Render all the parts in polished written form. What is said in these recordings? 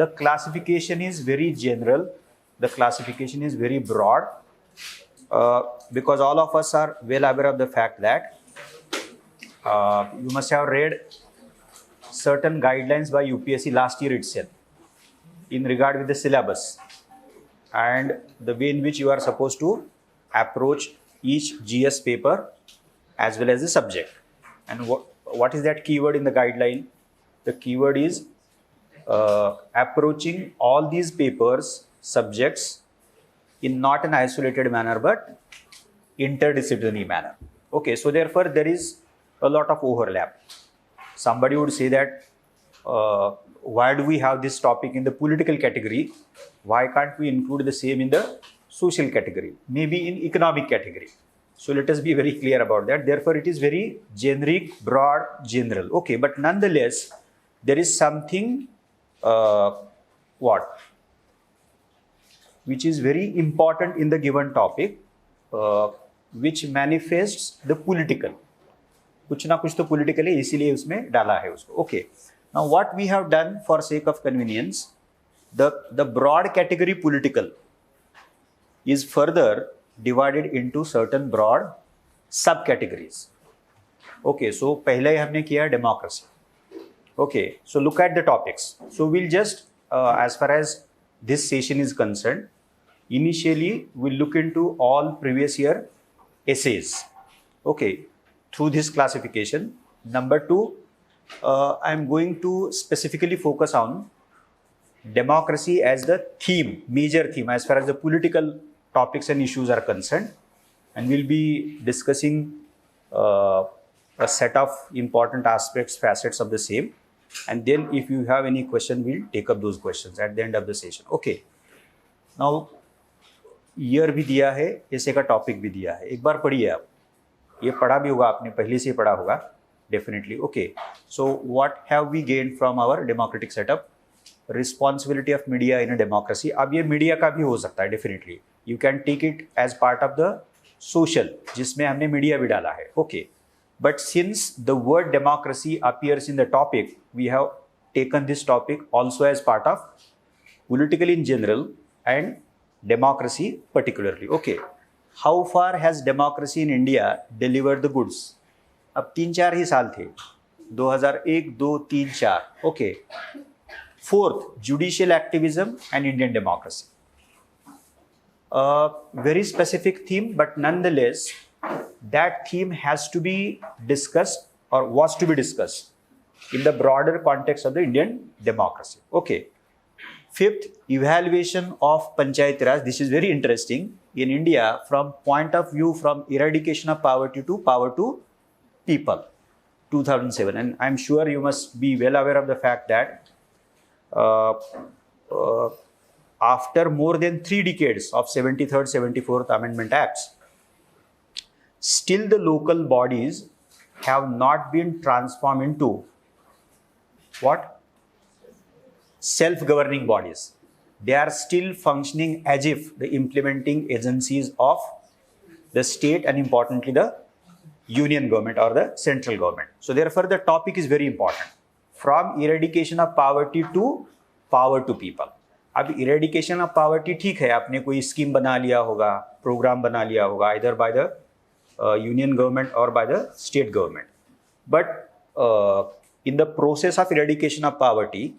the classification is very general. The classification is very broad because all of us are well aware of the fact that you must have read certain guidelines by UPSC last year itself in regard with the syllabus and the way in which you are supposed to approach each GS paper as well as the subject. And what is that keyword in the guideline? The keyword is approaching all these papers, subjects, in not an isolated manner but interdisciplinary manner. Okay, so therefore there is a lot of overlap. Somebody would say that why do we have this topic in the political category? Why can't we include the same in the social category? Maybe in economic category. So let us be very clear about that. Therefore, it is very generic, broad, general. Okay, but nonetheless, there is something which is very important in the given topic, which manifests the political. कुछ ना कुछ तो political है, इसीलिए उसमें डाला है उसको. Okay. Now, what we have done for sake of convenience, the broad category political is further divided into certain broad subcategories. Okay, so पहले हमने किया democracy. Okay, so look at the topics. So we'll just, as far as this session is concerned, initially we'll look into all previous year essays. Okay, through this classification. Number two, I'm going to specifically focus on democracy as the theme, major theme, as far as the political topics and issues are concerned. And we'll be discussing a set of important aspects, facets of the same. And then if you have any question, we'll take up those questions at the end of the session. Okay. Now, year भी दिया है, ऐसे का topic भी दिया है. एक बार पढ़िए आप. ये पढ़ा भी होगा आपने, पहले से पढ़ा होगा. Definitely. Okay. So what have we gained from our democratic setup? Responsibility of media in a democracy. अब ये media का भी हो सकता है, definitely. You can take it as part of the social, जिसमें हमने media भी डाला है. Okay. But since the word democracy appears in the topic, we have taken this topic also as part of political in general and democracy particularly. Okay. How far has democracy in India delivered the goods? अब 3-4 ही साल थे, 2001, 2, 3, 4. Okay. Fourth, judicial activism and Indian democracy. Very specific theme, but nonetheless, that theme has to be discussed or was to be discussed in the broader context of the Indian democracy. Okay. Fifth, evaluation of Panchayat Raj. This is very interesting. In India, from point of view from eradication of poverty to power to people, 2007. And I'm sure you must be well aware of the fact that after more than 3 decades of 73rd, 74th Amendment Acts, still the local bodies have not been transformed into what? Self-governing bodies. They are still functioning as if the implementing agencies of the state and importantly the union government or the central government. So therefore the topic is very important. From eradication of poverty to power to people. अब eradication of poverty ठीक है, आपने कोई scheme बना लिया होगा, program बना लिया होगा, either by the union government or by the state government. But in the process of eradication of poverty,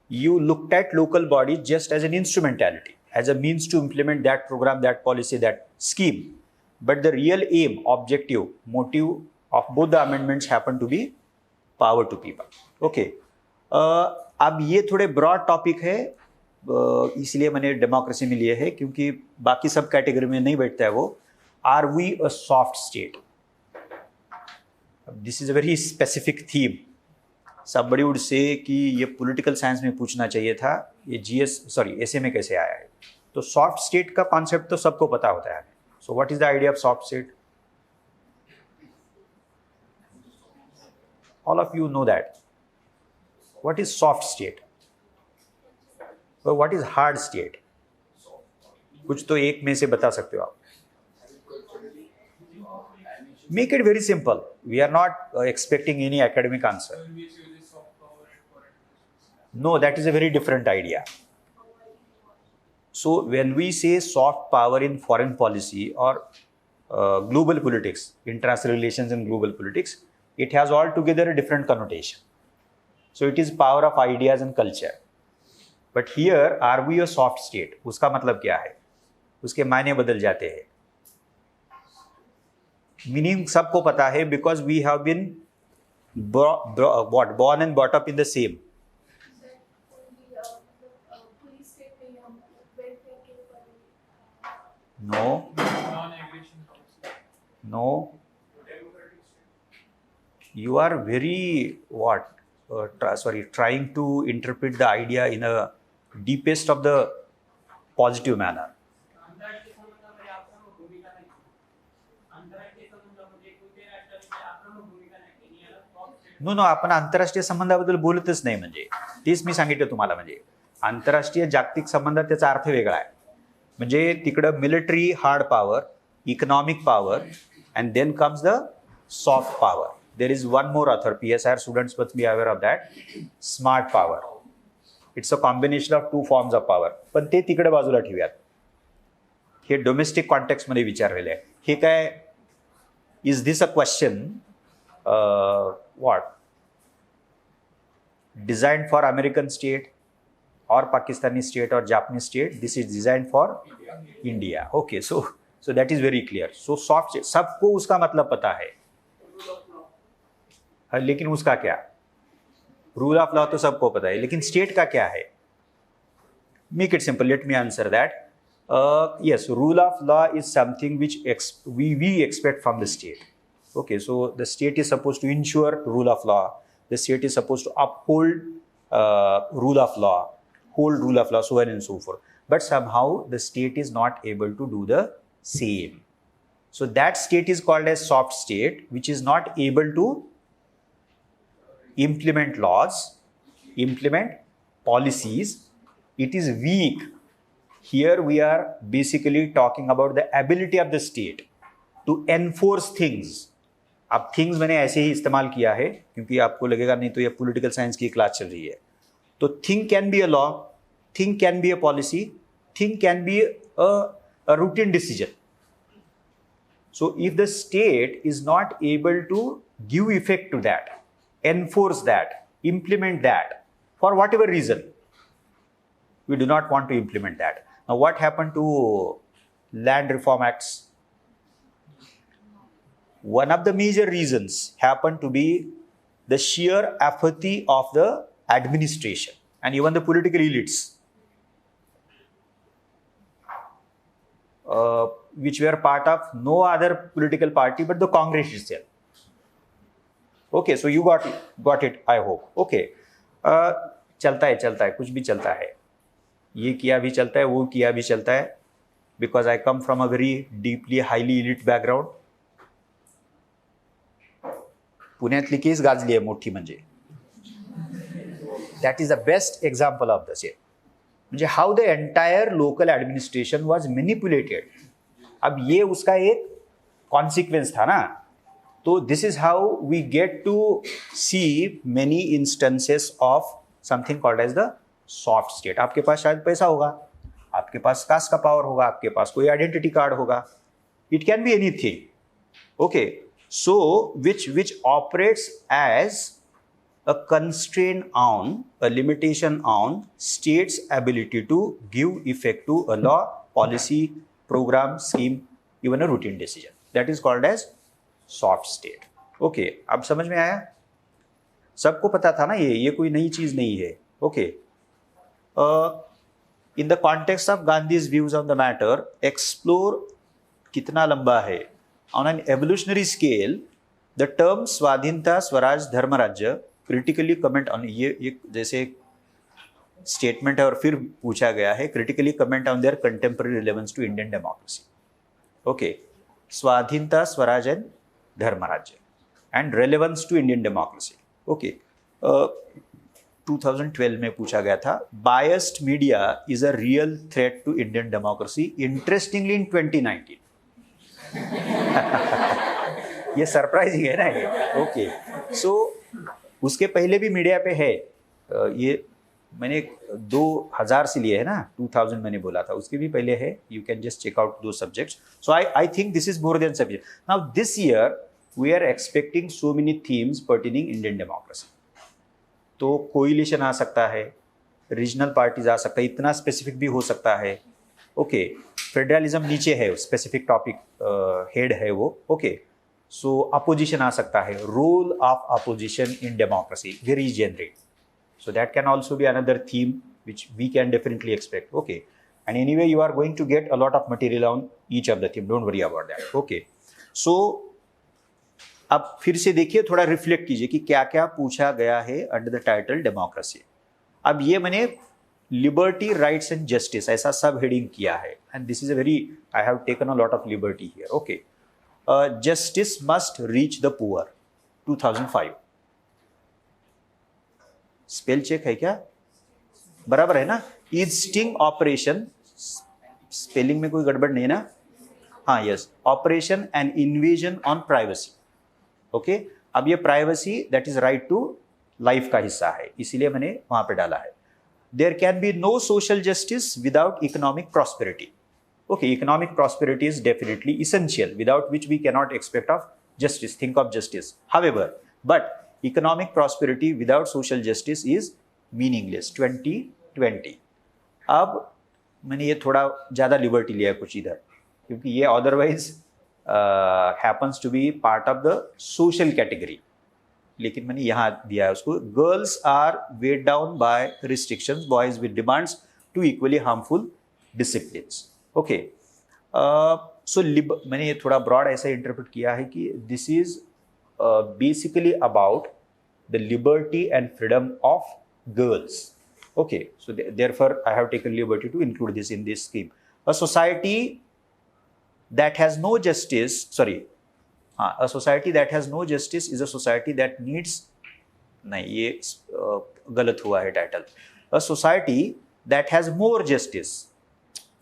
you looked at local bodies just as an instrumentality, as a means to implement that program, that policy, that scheme. But the real aim, objective, motive of both the amendments happen to be power to people. Okay. अब ये थोड़े broad topic है, इसलिए मैंने democracy में लिए है, क्योंकि बाकी सब category में नहीं बैठता है वो. Are we a soft state? This is a very specific theme. Somebody would say कि ये political science में पूछना चाहिए था, ये ऐसे में कैसे आया है? तो soft state का concept तो सबको पता होता है. So what is the idea of soft state? All of you know that. What is soft state? But what is hard state? कुछ तो एक में से बता सकते हो आप. Make it very simple. We are not expecting any academic answer. No, that is a very different idea. So when we say soft power in foreign policy or global politics, international relations and global politics, it has altogether a different connotation. So it is power of ideas and culture. But here, are we a soft state? उसका मतलब क्या है? उसके मायने बदल जाते हैं. Meaning सबको पता है, because we have been born and brought up in the same. No, you are very trying to interpret the idea in a deepest of the positive manner. No, आपण आंतरराष्ट्रीय संबंधाबद्दल बोलतच नाही. म्हणजे तेच मी सांगितलं तुम्हाला. म्हणजे आंतरराष्ट्रीय जागतिक संबंधात त्याचा अर्थ वेगळा आहे. म्हणजे तिकडं military hard power, economic power, and then comes the soft power. There is one more author, PSR students must be aware of that, smart power. It's a combination of two forms of power. पण ते तिकडे बाजूला ठेवूयात. हे domestic कॉन्टेक्स्टमध्ये विचारलेले आहे. हे काय, is this a question designed for American state or Pakistani state or Japanese state? This is designed for India. Okay, so that is very clear. So soft state, सबको उसका मतलब पता है. लेकिन उसका क्या, रूल ऑफ लॉ तो सबको पता है, लेकिन स्टेट का क्या है? Make it simple. Let me answer that. Yes, rule of law is something which we expect from the state. Okay, so the state is supposed to ensure rule of law. The state is supposed to uphold rule of law, hold rule of law, so on and so forth. But somehow the state is not able to do the same. So that state is called as soft state, which is not able to implement laws, implement policies. It is weak. Here we are basically talking about the ability of the state to enforce things. अब things मैंने ऐसे ही इस्तेमाल किया है क्योंकि आपको लगेगा नहीं तो ये पॉलिटिकल साइंस की क्लास चल रही है. तो thing can be a law, thing can be a policy, thing can be a routine decision. So if the state is not able to give effect to that, enforce that, implement that for whatever reason, we do not want to implement that. Now what happened to land reform acts? One of the major reasons happened to be the sheer apathy of the administration and even the political elites, which were part of no other political party but the Congress itself. Okay, so you got it, I hope. Okay, चलता है, कुछ भी चलता है. ये किया भी चलता है, वो किया भी चलता है, because I come from a very deeply highly elite background. पुण्यातली केस गाजली आहे मोठी. म्हणजे that is the best example of the same. म्हणजे how the entire local administration was manipulated. अब ये उसका एक कॉन्सिक्वेंस था ना. तो this is how we get to see many instances of something called as the soft state. आपके पास शायद पैसा होगा, आपके पास कास्ट का पावर होगा, आपके पास कोई आइडेंटिटी कार्ड होगा. It can be anything. Okay, so which operates as a constraint on, a limitation on state's ability to give effect to a law, policy, program, scheme, even a routine decision. That is called as soft state. Okay, अब समझ में आया? सबको पता था ना, ये कोई नई चीज नहीं है. Okay, in the context of Gandhi's views on the matter, explore कितना लंबा है. On an evolutionary scale, the term स्वाधीनता, स्वराज, धर्मराज्य critically comment on, ये जैसे स्टेटमेंट है और फिर पूछा गया है, critically comment on their contemporary relevance to Indian democracy. Okay, swadhinata, swaraj and dharmarajya and relevance to Indian democracy. Okay, 2012 में पूछा गया था, biased media is a real threat to Indian democracy. Interestingly, in 2019. ये सरप्राइजिंग है ना ये. ओके, सो उसके पहले भी मीडिया पे है ये मैंने 2000 से लिए है ना, 2000 मैंने बोला था, उसके भी पहले है. You can just check out दो subjects. So I think this is more than subject. Now this year we are expecting so many themes pertaining Indian democracy. तो कोइलिशन आ सकता है, रीजनल पार्टीज आ सकता है, इतना स्पेसिफिक भी हो सकता है. ओके, फेडरलिज्म नीचे है, स्पेसिफिक टॉपिक हेड है वो. ओके, सो अपोजिशन आ सकता है, role of opposition in democracy, very generic. So that can also be another theme which we can definitely expect. Okay, and anyway you are going to get a lot of material on each of the theme, don't worry about that. Okay, so अब फिर से देखिए, थोड़ा reflect कीजिए कि क्या क्या पूछा गया है अंडर द टाइटल डेमोक्रेसी. अब ये मैंने लिबर्टी, राइट्स एंड जस्टिस ऐसा सब हेडिंग किया है, and this is a very, I have taken a lot of liberty here. Okay, justice must reach the poor, 2005. Spell check है क्या? बराबर है ना? इज स्टिंग ऑपरेशन, स्पेलिंग में कोई गड़बड़ नहीं है ना? हाँ, yes. Operation and invasion on privacy. Okay, अब ये privacy that is right to life का हिस्सा है, इसीलिए मैंने वहां पे डाला है. There can be no social justice without economic prosperity. Okay, economic prosperity is definitely essential, without which we cannot expect of justice, think of justice. However, but economic prosperity without social justice is meaningless. 2020. अब मैंने ये थोड़ा ज़्यादा liberty लिया है कुछ इधर, क्योंकि ये otherwise happens to be part of the social category, लेकिन मैंने यहाँ दिया है उसको. Girls are weighed down by restrictions, boys with demands too equally harmful disciplines. Okay, so मैंने ये थोड़ा ब्रॉड ऐसा इंटरप्रेट किया है कि this is basically about the liberty and freedom of girls. Okay, so therefore I have taken liberty to include this in this scheme. A society that has no justice, a society that has no justice is a society that needs, नहीं ये गलत हुआ है title. A society that has more justice,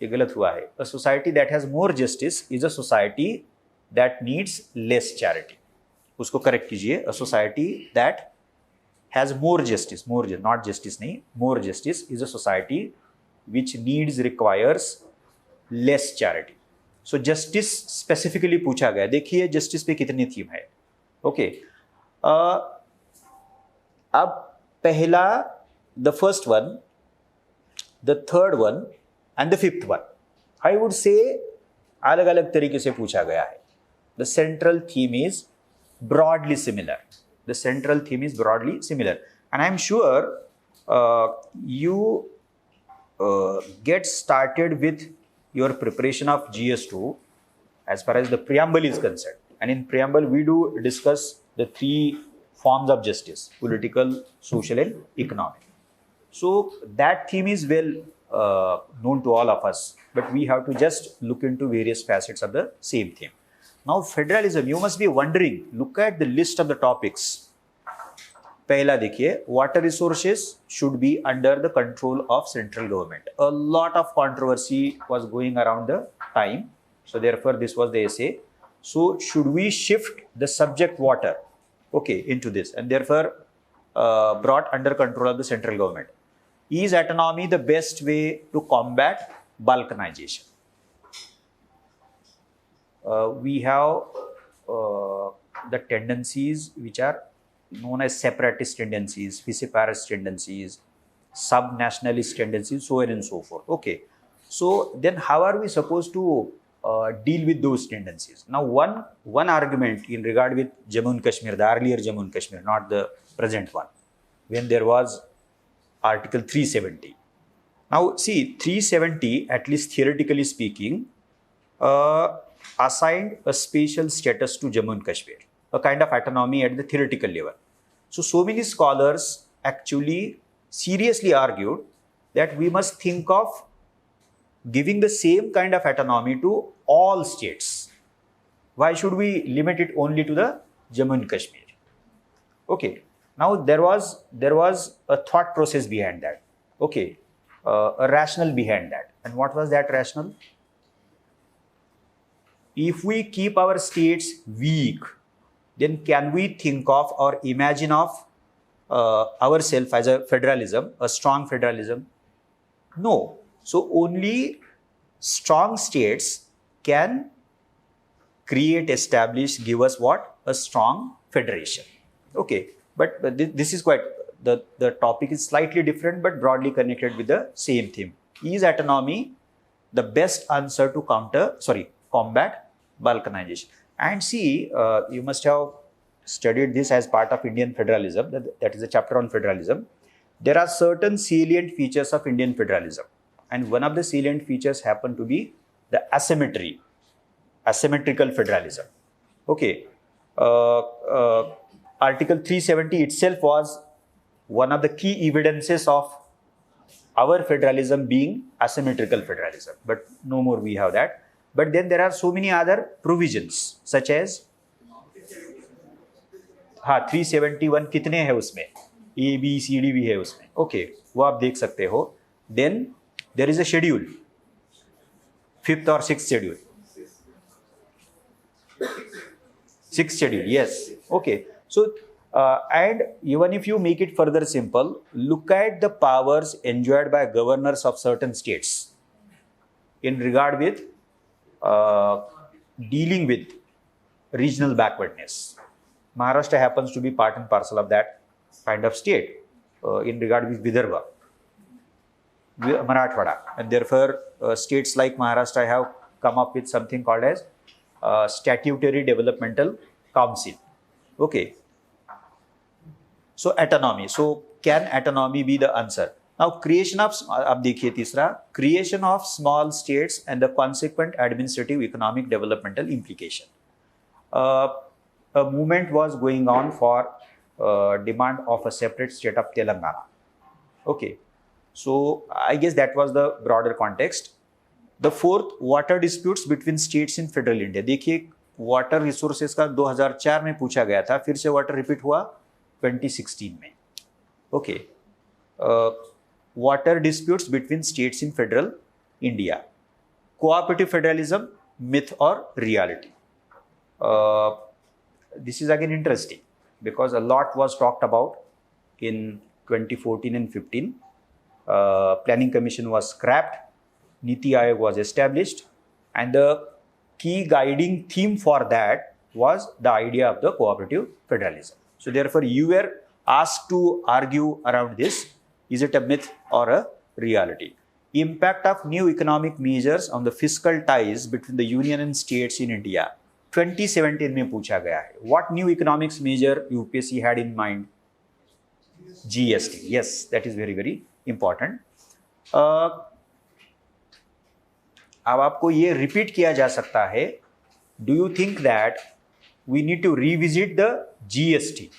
ये गलत हुआ है. A society that has more justice is a society that needs less charity. उसको करेक्ट कीजिए. A society that has more justice, not justice नहीं, more justice is a society which needs, requires less charity. So justice specifically पूछा गया. देखिए justice पे कितनी theme है. Okay, अब पहला, the first one, the third one and the fifth one, I would say अलग अलग तरीके से पूछा गया है. The central theme is broadly similar. The central theme is broadly similar, and I'm sure you get started with your preparation of GS2 as far as the preamble is concerned. And in preamble, we do discuss the three forms of justice: political, social, and economic. So that theme is well known to all of us, but we have to just look into various facets of the same theme. Now federalism, you must be wondering, look at the list of the topics. पहला देखिए, water resources should be under the control of central government. A lot of controversy was going around the time, so therefore this was the essay. So should we shift the subject water, okay, into this, and therefore brought under control of the central government. Is autonomy the best way to combat balkanization? We have the tendencies which are known as separatist tendencies, vociferous tendencies, sub-nationalist tendencies, so on and so forth. Okay, so then how are we supposed to deal with those tendencies? Now one argument in regard with Jammu and Kashmir, the earlier Jammu and Kashmir, not the present one, when there was Article 370. Now see, 370, at least theoretically speaking, assigned a special status to Jammu and Kashmir, a kind of autonomy at the theoretical level. So many scholars actually seriously argued that we must think of giving the same kind of autonomy to all states. Why should we limit it only to the Jammu and Kashmir? Okay, now there was a thought process behind that. Okay, a rationale behind that. And what was that rationale? If we keep our states weak, then can we think of or imagine of ourselves as a federalism, a strong federalism? No. So only strong states can create, establish, give us what? A strong federation. Okay, but this is quite, the topic is slightly different but broadly connected with the same theme. Is autonomy the best answer to combat balkanization? And see, you must have studied this as part of Indian federalism, that is a chapter on federalism. There are certain salient features of Indian federalism, and one of the salient features happen to be the asymmetrical federalism. Okay, Article 370 itself was one of the key evidences of our federalism being asymmetrical federalism, but no more we have that. But then there are so many other provisions, such as 371 कितने हैं उसमें, A, B, C, D भी है उसमें. Okay, वो आप देख सकते हो. Then there is a schedule, 5th और 6th schedule, 6th schedule, yes. Okay, so and even if you make it further simple, look at the powers enjoyed by governors of certain states in regard with dealing with regional backwardness. Maharashtra happens to be part and parcel of that kind of state in regard with Vidarbha, Marathwada, and therefore states like Maharashtra have come up with something called as Statutory Developmental Council. Okay, so autonomy. So can autonomy be the answer? Now creation of, अब देखिए तीसरा, creation of small states and the consequent administrative economic developmental implication. A movement was going on for demand of a separate state of Telangana. Okay, so I guess that was the broader context. The fourth, water disputes between states in federal India. देखिए water resources का 2004 में पूछा गया था, फिर से water repeat हुआ 2016 में. Okay, water disputes between states in federal India. Cooperative federalism, myth or reality? This is again interesting because a lot was talked about in 2014 and 15. Planning Commission was scrapped, Niti Aayog was established, and the key guiding theme for that was the idea of the cooperative federalism. So therefore you were asked to argue around this. Is it a myth or a reality? Impact of new economic measures on the fiscal ties between the union and states in India. 2017 में पूछा गया है. What new economics measure UPSC had in mind? GST. Yes, that is very very important. अब आपको ये repeat किया जा सकता है. Do you think that we need to revisit the GST?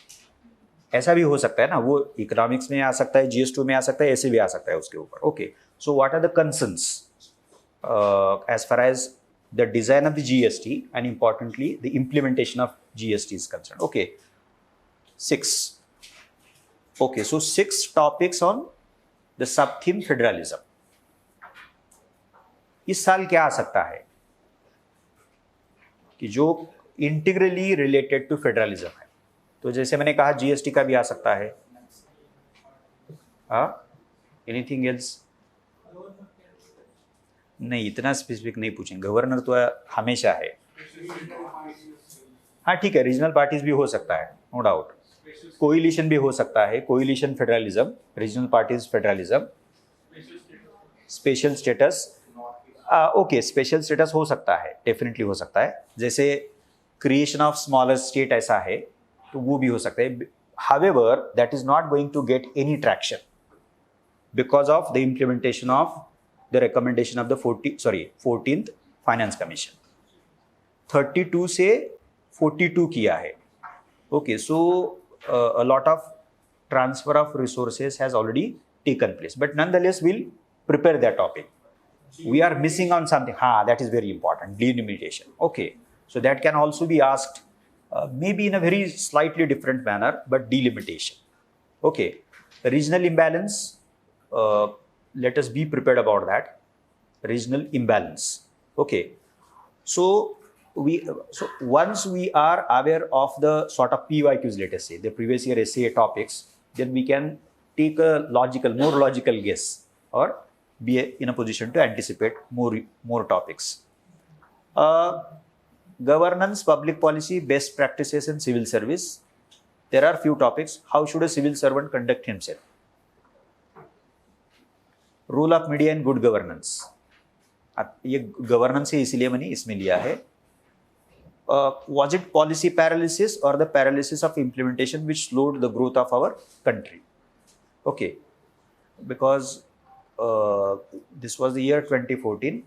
ऐसा भी हो सकता है ना, वो इकोनॉमिक्स में आ सकता है, जीएसटी में आ सकता है, ऐसे भी आ सकता है उसके ऊपर. Okay, so what are the concerns as far as the design of the GST and importantly the implementation of GST is concern? Okay, 6. Okay, so 6 topics on the sub theme federalism. इस साल क्या आ सकता है कि जो integrally related to federalism है? तो जैसे मैंने कहा जीएसटी का भी आ सकता है. Anything else? नहीं, इतना स्पेसिफिक नहीं पूछेंगे. गवर्नर तो हमेशा है. हाँ ठीक है, रीजनल पार्टीज भी हो सकता है, नो डाउट. कोइलिशन भी हो सकता है, coalition federalism, regional parties federalism, special status. Okay, special status हो सकता है, डेफिनेटली हो सकता है. जैसे क्रिएशन ऑफ स्मॉलर स्टेट ऐसा है तो वो भी हो सकता है. However that is not going to get any traction because of the implementation of the recommendation of the 14th finance commission. 32 से 42 किया है. Okay, so a lot of transfer of resources has already taken place, but nonetheless we'll prepare that topic. We are missing on something. That is very important, delimitation. Okay, so that can also be asked maybe in a very slightly different manner, but delimitation. Okay, the regional imbalance, let us be prepared about that. Regional imbalance. Okay, so once we are aware of the sort of PYQs, let us say the previous year essay topics, then we can take a more logical guess, or be in a position to anticipate more topics. Governance, public policy, best practices in civil service. There are few topics. How should a civil servant conduct himself? Role of media in good governance. ये governance है इसलिए मैंने इसमें लिया है. Was it policy paralysis or the paralysis of implementation which slowed the growth of our country? Okay, because this was the year 2014.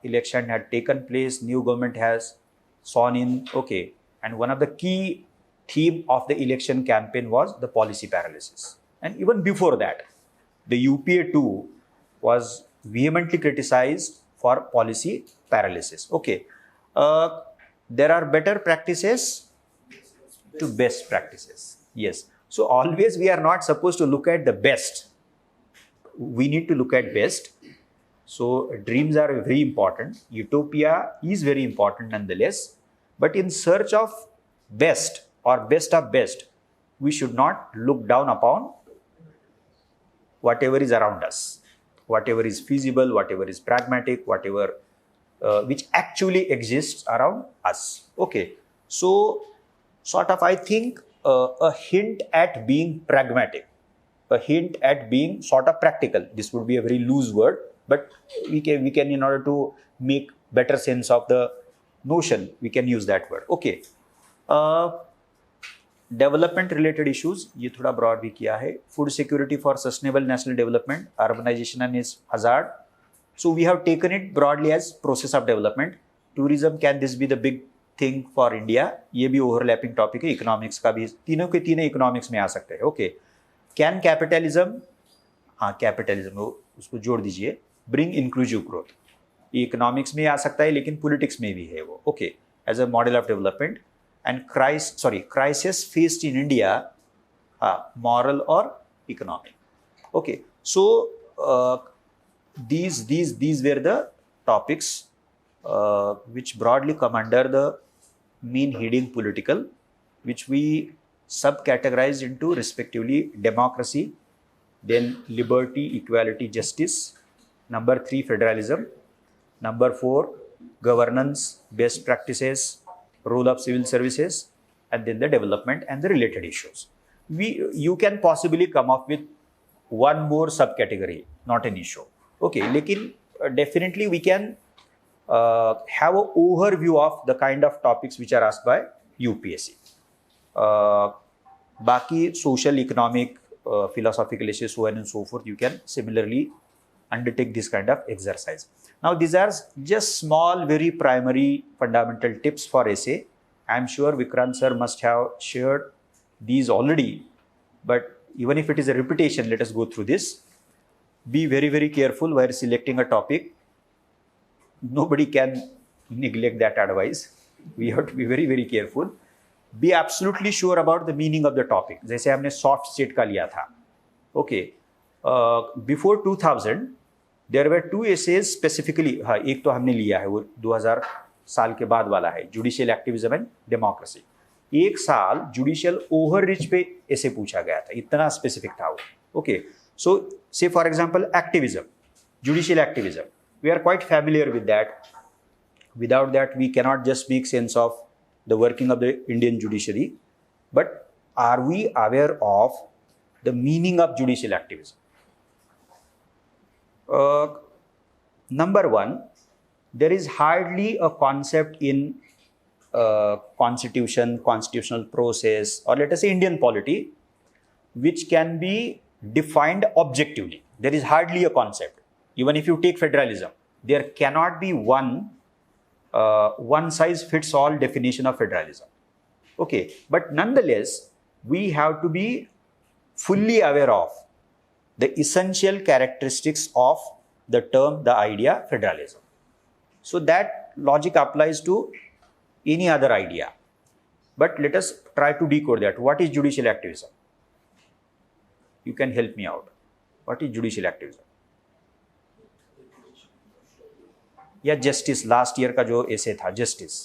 Election had taken place, new government has sworn in. Okay, and one of the key theme of the election campaign was the policy paralysis. And even before that, the UPA 2 was vehemently criticized for policy paralysis. Okay, there are better practices to best practices. Yes, so always we are not supposed to look at the best. We need to look at best. So dreams are very important. Utopia is very important nonetheless. But in search of best or best of best, we should not look down upon whatever is around us, whatever is feasible, whatever is pragmatic, whatever which actually exists around us. Okay, so sort of I think a hint at being pragmatic, a hint at being sort of practical. This would be a very loose word, but we can in order to make better sense of the notion, we can use that word. Okay, development related issues ये थोड़ा broad भी किया है. Food security for sustainable national development, urbanisation and is hazard. So we have taken it broadly as process of development. Tourism, can this be the big thing for India? ये भी overlapping topic है. Economics का भी, तीनों के तीनों economics में आ सकते हैं. ओके, कैन कैपिटलिज्म, हाँ कैपिटलिज्म उसको जोड़ दीजिए. ब्रिंग इंक्लूसिव ग्रोथ, ये इकोनॉमिक्स में आ सकता है लेकिन पॉलिटिक्स में भी है वो. Okay, as a model of development. And crisis faced in India, moral or economic. Okay, so these were the topics which broadly come under the main heading political, which we subcategorized into respectively democracy, then liberty, equality, justice. Number 3, federalism. Number 4, governance, best practices, role of civil services, and then the development and the related issues. You can possibly come up with one more subcategory, not an issue. Okay, lekin definitely we can have an overview of the kind of topics which are asked by UPSC. Baki social, economic, philosophical issues, so on and so forth, you can similarly undertake this kind of exercise. Now, these are just small, very primary fundamental tips for essay. I am sure Vikrant sir must have shared these already, but even if it is a repetition, let us go through this. Be very, very careful while selecting a topic. Nobody can neglect that advice. We have to be very, very careful. Be absolutely sure about the meaning of the topic. जैसे हमने soft state का लिया था. Okay. Before 2000, there were 2 essays specifically. हाँ, एक तो हमने लिया है, वो 2000 साल के बाद वाला है, जुडिशियल एक्टिविज्म एंड डेमोक्रेसी. एक साल जुडिशियल ओवररीच पे ऐसे पूछा गया था, इतना स्पेसिफिक था वो. Okay, so say for example activism, judicial activism, we are quite familiar with that. Without that we cannot just make sense of the working of the Indian judiciary. But are we aware of the meaning of judicial activism? Number 1, there is hardly a concept in constitutional process, or let us say Indian polity, which can be defined objectively. There is hardly a concept. Even if you take federalism, there cannot be one size fits all definition of federalism. Okay, but nonetheless, we have to be fully aware of the essential characteristics of the term, the idea federalism. So that logic applies to any other idea. But let us try to decode that. What is judicial activism? You can help me out. What is judicial activism? या justice, last year का जो essay था, justice.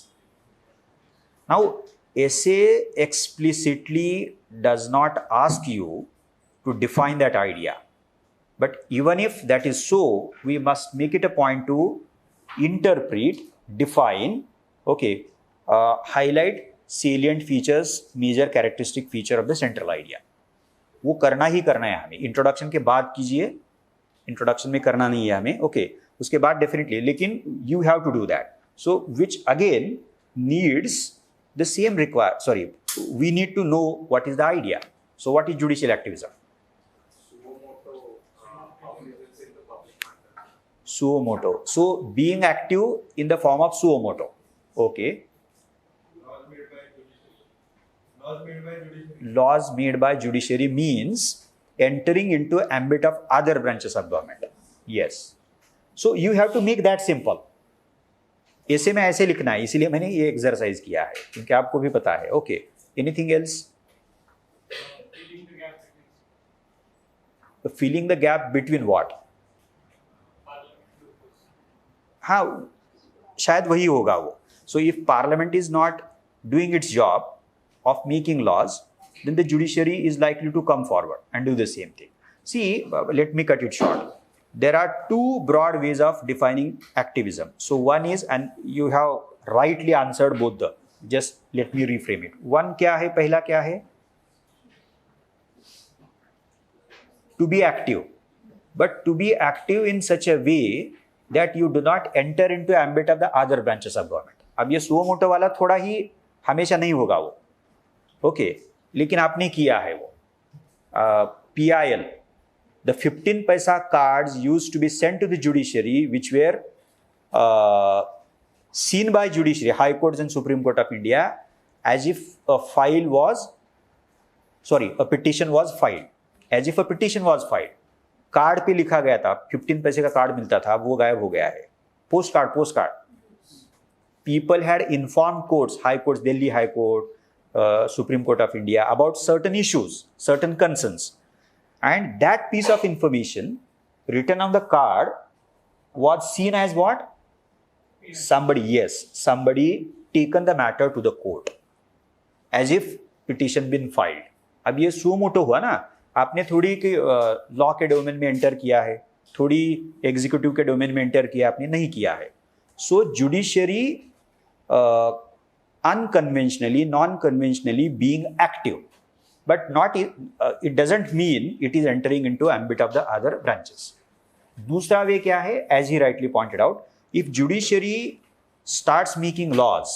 Now, essay explicitly does not ask you to define that idea. But even if that is so, we must make it a point to interpret, define, okay, highlight salient features, major characteristic feature of the central idea. वो करना ही करना है हमें. Introduction के बाद कीजिए, introduction में करना नहीं है हमें, ओके, उसके बाद डेफिनेटली, लेकिन you have to do that. So which again needs the same we need to know what is the idea. So what is judicial activism? Suo moto. So being active in the form of suo moto. Okay. Laws made by judiciary means entering into ambit of other branches of government. Yes. So you have to make that simple. ऐसे में ऐसे लिखना है, इसीलिए मैंने ये exercise किया है, क्योंकि आपको भी पता है. Okay, anything else? Filling the gap between what? हाँ, शायद वही होगा वो. So if parliament is not doing its job of making laws, then the judiciary is likely to come forward and do the same thing. See, let me cut it short. There are two broad ways of defining activism. So one is, and you have rightly answered both the, just let me reframe it. One क्या है, पहला क्या है? To be active. But to be active in such a way that you do not enter into ambit of the other branches of government. अब ये suo moto वाला थोड़ा ही हमेशा नहीं होगा वो. ओके, लेकिन आपने किया है वो. PIL, the 15 paisa cards used to be sent to the judiciary, which were seen by judiciary, High Courts and Supreme Court of India, as if a petition was filed. As if a petition was filed. Card पे लिखा गया था, 15 पैसे का card मिलता था, वो गायब हो गया है. Post card. People had informed courts, High Courts, Delhi High Court, Supreme Court of India, about certain issues, certain concerns, and that piece of information written on the card was seen as what? Somebody taken the matter to the court as if petition been filed. अब ये suo moto हुआ ना, आपने थोड़ी कि law के domain में enter किया है, थोड़ी एग्जीक्यूटिव के डोमेन में एंटर किया, आपने नहीं किया है. सो judiciary unconventionally, non-conventionally being active, but not it doesn't mean it is entering into ambit of the other branches. दूसरा वे क्या है? As he rightly pointed out, if judiciary starts making laws,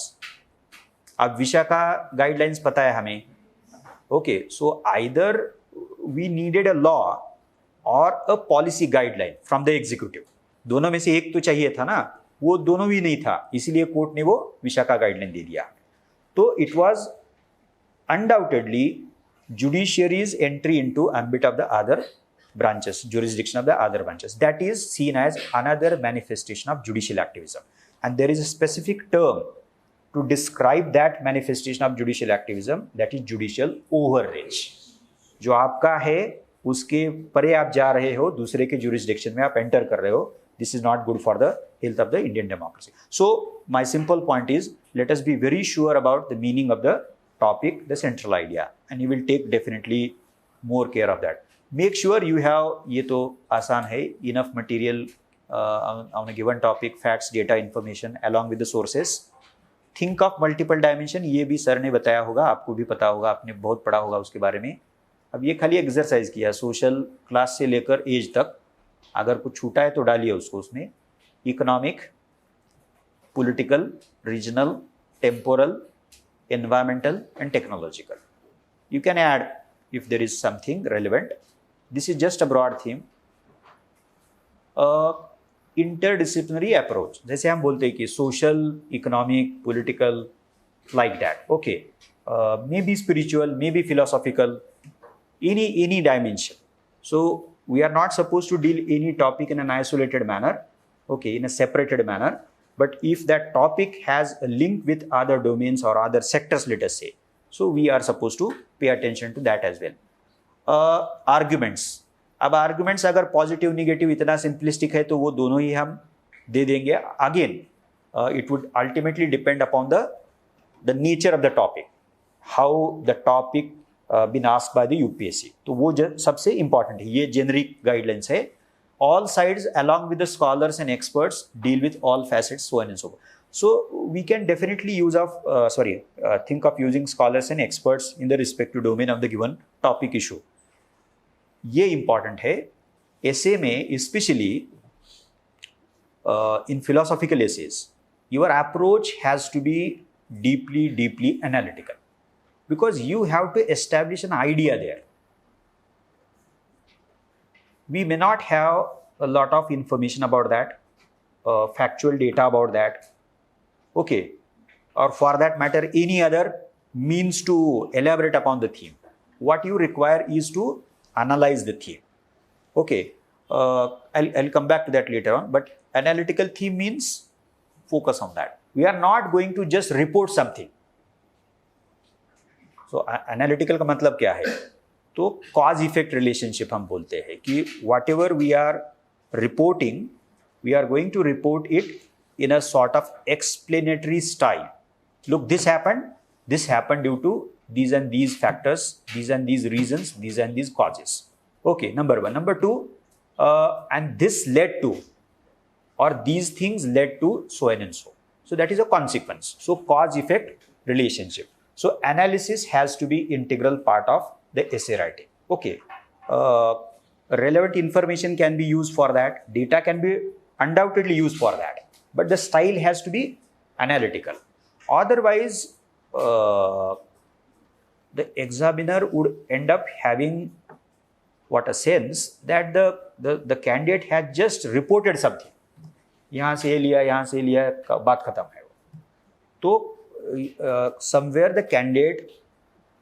अब विशाखा गाइडलाइंस पता है हमें. Okay, so either we needed a law or a policy guideline from the executive. दोनों में से एक तो चाहिए था ना, वो दोनों भी नहीं था, इसीलिए कोर्ट ने वो विशाखा गाइडलाइन दे दिया. तो it was undoubtedly judiciary's entry into ambit of the other branches, jurisdiction of the other branches. That is seen as another manifestation of judicial activism. And there is a specific term to describe that manifestation of judicial activism, that is judicial overreach. जो आपका है उसके परे आप जा रहे हो, दूसरे के jurisdiction में आप enter कर रहे हो. This is not good for the health of the Indian democracy. So my simple point is, let us be very sure about the meaning of the topic, the central idea, and you will take definitely more care of that. Make sure you have, ये तो आसान है, enough material on a given topic, facts, data, information along with the sources. Think of multiple dimension, ये भी sir ने बताया होगा, आपको भी पता होगा, आपने बहुत पढ़ा होगा उसके बारे में. अब ये खाली एक्सरसाइज किया, सोशल क्लास से लेकर एज तक, अगर कुछ छूटा है तो डालिए उसको उसमें. Economic, political, regional, temporal, environmental and technological. You can add if there is something relevant. This is just a broad theme. Interdisciplinary approach, जैसे हम बोलते हैं कि social, economic, political, like that. Okay, maybe spiritual, maybe philosophical, any dimension. So we are not supposed to deal any topic in an isolated manner, okay, in a separated manner. But if that topic has a link with other domains or other sectors, let us say, so we are supposed to pay attention to that as well. Arguments. अब arguments अगर positive, negative इतना simplistic है तो वो दोनों ही हम दे देंगे. Again, it would ultimately depend upon the nature of the topic. how the topic been asked by the UPSC. तो वो सबसे important है, ये generic guidelines है. All sides along with the scholars and experts deal with all facets, so on and so forth. So we can definitely think of using scholars and experts in the respective domain of the given topic issue. ये important है. Essay में especially in philosophical essays, your approach has to be deeply analytical, because you have to establish an idea there. We may not have a lot of information about that, factual data about that, okay, or for that matter, any other means to elaborate upon the theme. What you require is to analyze the theme. Okay, I'll come back to that later on, but analytical theme means focus on that. We are not going to just report something. So analytical का मतलब क्या है? तो cause effect relationship हम बोलते हैं कि whatever we are reporting, we are going to report it in a sort of explanatory style. Look, this happened due to these and these factors, these and these reasons, these and these causes. Okay, number one. Number two, and this led to, or these things led to so and so. So that is a consequence. So cause effect relationship. So analysis has to be integral part of the essay writing. Okay, relevant information can be used for that. Data can be undoubtedly used for that. But the style has to be analytical. Otherwise, the examiner would end up having what a sense that the candidate had just reported something. यहाँ से लिया बात खत्म है. तो somewhere the candidate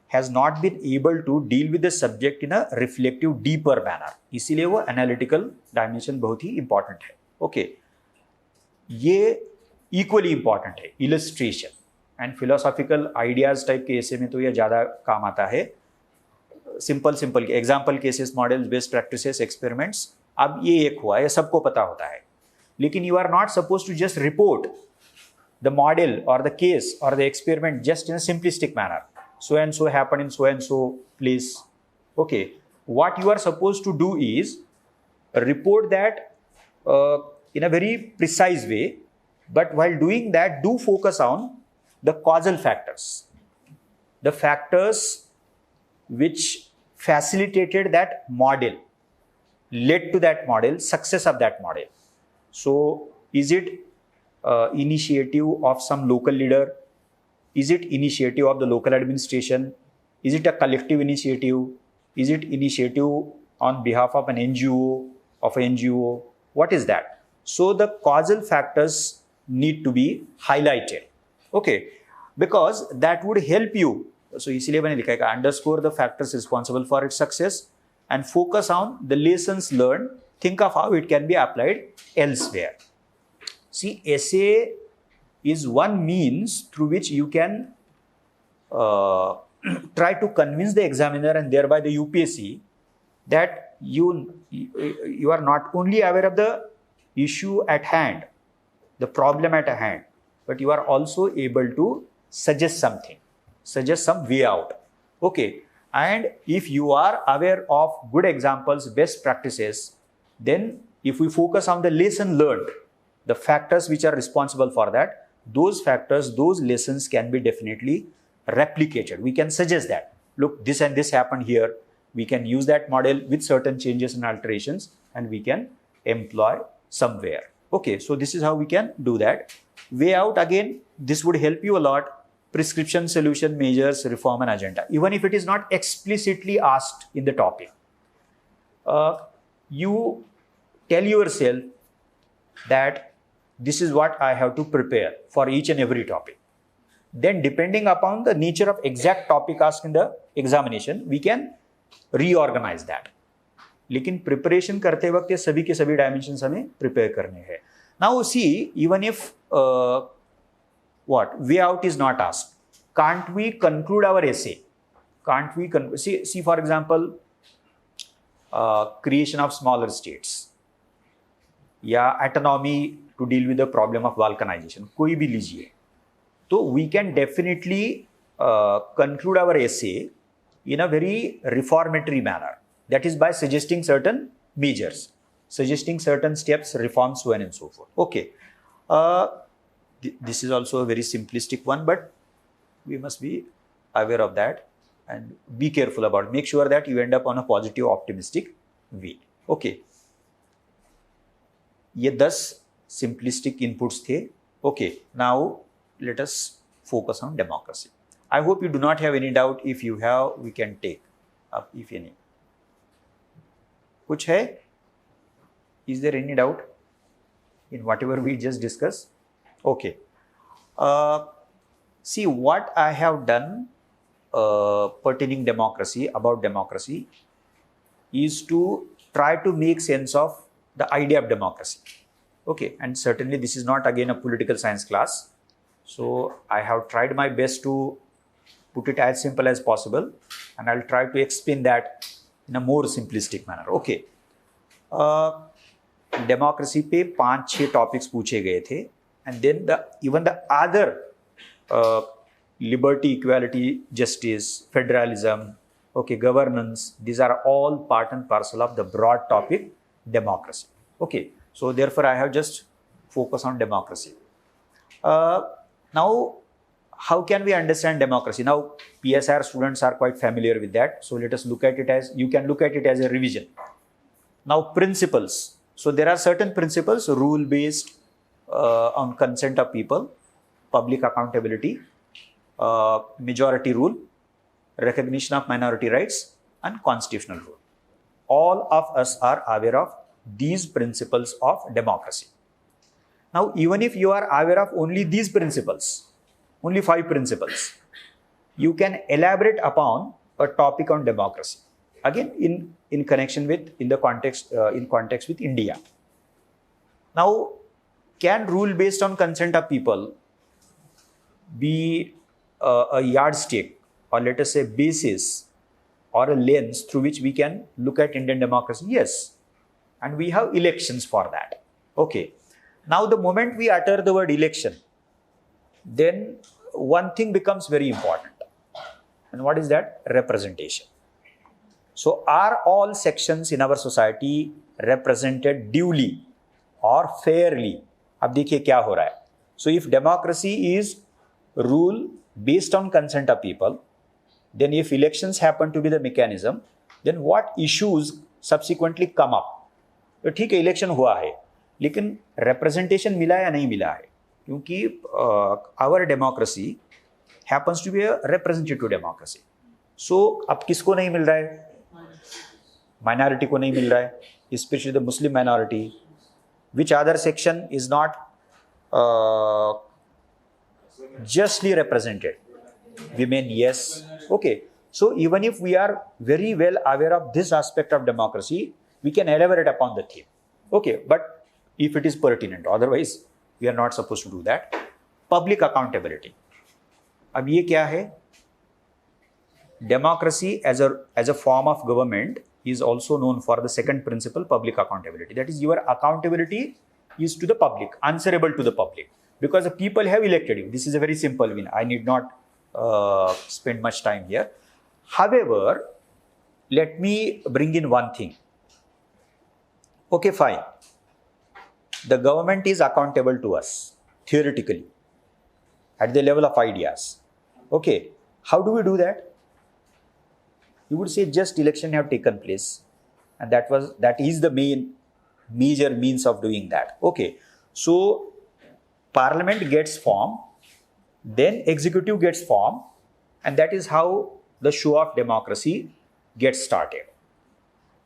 has not been able to deal with the subject in a reflective, deeper manner. इसीलिए वो analytical dimension बहुत ही important है. Okay, ये equally important है illustration and philosophical ideas type के ऐसे में तो ये ज़्यादा काम आता है. Simple example cases, models, best practices, experiments. अब ये एक हुआ, ये सबको पता होता है, लेकिन you are not suppose to just report the model और द केस और the experiment just in a simplistic manner. So and so happened in so and so place. Okay, what you are supposed to do is report that in a very precise way, but while doing that, do focus on the causal factors, the factors which facilitated that model, led to that model, success of that model. So is it initiative of some local leader? Is it initiative of the local administration? Is it a collective initiative? Is it initiative on behalf of an NGO, What is that? So the causal factors need to be highlighted. Okay, because that would help you. So इसलिए मैंने लिखा है underscore the factors responsible for its success and focus on the lessons learned. Think of how it can be applied elsewhere. See, essay is one means through which you can try to convince the examiner and thereby the UPSC that you are not only aware of the issue at hand, the problem at hand, but you are also able to suggest something, suggest some way out. Okay, and if you are aware of good examples, best practices, then if we focus on the lesson learned, the factors which are responsible for that, those factors, those lessons can be definitely replicated. We can suggest that, look, this and this happened here. We can use that model with certain changes and alterations and we can employ somewhere. Okay, so this is how we can do that. Way out, again, this would help you a lot. Prescription, solution, measures, reform and agenda. Even if it is not explicitly asked in the topic, you tell yourself that this is what I have to prepare for each and every topic. Then depending upon the nature of exact topic asked in the examination, we can reorganize that. लेकिन preparation करते वक्त ये सभी के सभी dimensions हमें prepare करने हैं. Now see, even if way out is not asked, can't we conclude our essay? Can't we see for example, creation of smaller states या autonomy to deal with the problem of balkanization, कोई भी लीजिए, तो we can definitely conclude our essay in a very reformatory manner. That is by suggesting certain measures, suggesting certain steps, reforms, so on and so forth. Okay. This is also a very simplistic one, but we must be aware of that and be careful about it. Make sure that you end up on a positive, optimistic way. Okay. ये 10 simplistic inputs थे. Okay. Now let us focus on democracy. I hope you do not have any doubt. If you have, we can take up if any. कुछ है? Is there any doubt in whatever we just discussed? Okay. See, what I have done pertaining democracy, about democracy, is to try to make sense of the idea of democracy. Okay, and certainly this is not again a political science class. So I have tried my best to put it as simple as possible, and I'll try to explain that in a more simplistic manner. Okay. Democracy पे 5-6 topics पूछे गए थे, and then even the other liberty, equality, justice, federalism, okay, governance, these are all part and parcel of the broad topic democracy. Okay, so therefore I have just focused on democracy. Now how can we understand democracy? Now PSR students are quite familiar with that, so let us look at it as, you can look at it as a revision. Now principles. So there are certain principles, rule based on consent of people, public accountability, majority rule, recognition of minority rights, and constitutional rule. All of us are aware of these principles of democracy. Now even if you are aware of only these principles, only 5 principles, you can elaborate upon a topic on democracy. Again, in connection with, in context with India. Now, can rule based on consent of people be a yardstick, or let us say basis, or a lens through which we can look at Indian democracy? Yes, and we have elections for that. Okay. Now, the moment we utter the word election, then one thing becomes very important. And what is that? Representation. So are all sections in our society represented duly or fairly? अब देखिए क्या हो रहा है. So if democracy is rule based on consent of people, then if elections happen to be the mechanism, then what issues subsequently come up? तो ठीक है, election हुआ है, लेकिन representation मिला या नहीं मिला है, क्योंकि our democracy happens to be a representative democracy. So अब किसको नहीं मिल रहा है? Minority को नहीं मिल रहा है, especially the Muslim minority. Which other section is not justly represented? Women, yes. Okay. So even if we are very well aware of this aspect of democracy, we can elaborate upon the theme. Okay, but if it is pertinent, otherwise we are not supposed to do that. Public accountability. अब ये क्या है? Democracy as a form of government is also known for the second principle, public accountability. That is, your accountability is to the public, answerable to the public, because the people have elected you. This is a very simple one. I need not spend much time here. However, let me bring in one thing. Okay, fine. The government is accountable to us, theoretically, at the level of ideas. Okay, how do we do that? You would say just election have taken place, and that is the major means of doing that. Okay, so parliament gets formed, then executive gets formed, and that is how the show of democracy gets started.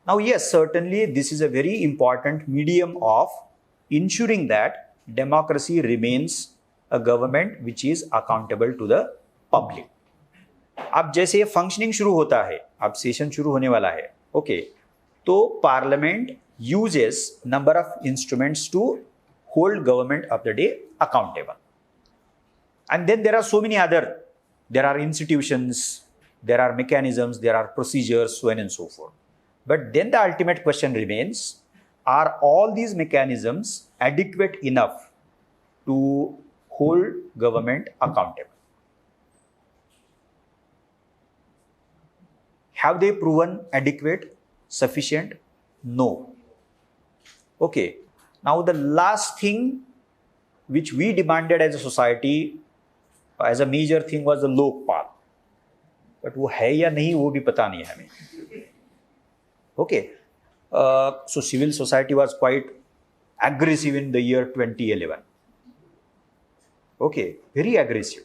Now yes, certainly this is a very important medium of ensuring that democracy remains a government which is accountable to the public. अब जैसे functioning शुरू होता है, अब session शुरू होने वाला है, ओके, तो parliament uses number of instruments to hold government of the day accountable. And then there are so many other, there are institutions, there are mechanisms, there are procedures, so on and so forth. But then the ultimate question remains, are all these mechanisms adequate enough to hold government accountable? Have they proven adequate, sufficient? No. Okay. Now the last thing which we demanded as a society, as a major thing, was the Lokpal. But वो है या नहीं वो भी पता नहीं है हमें. Okay. So civil society was quite aggressive in the year 2011. Okay, very aggressive.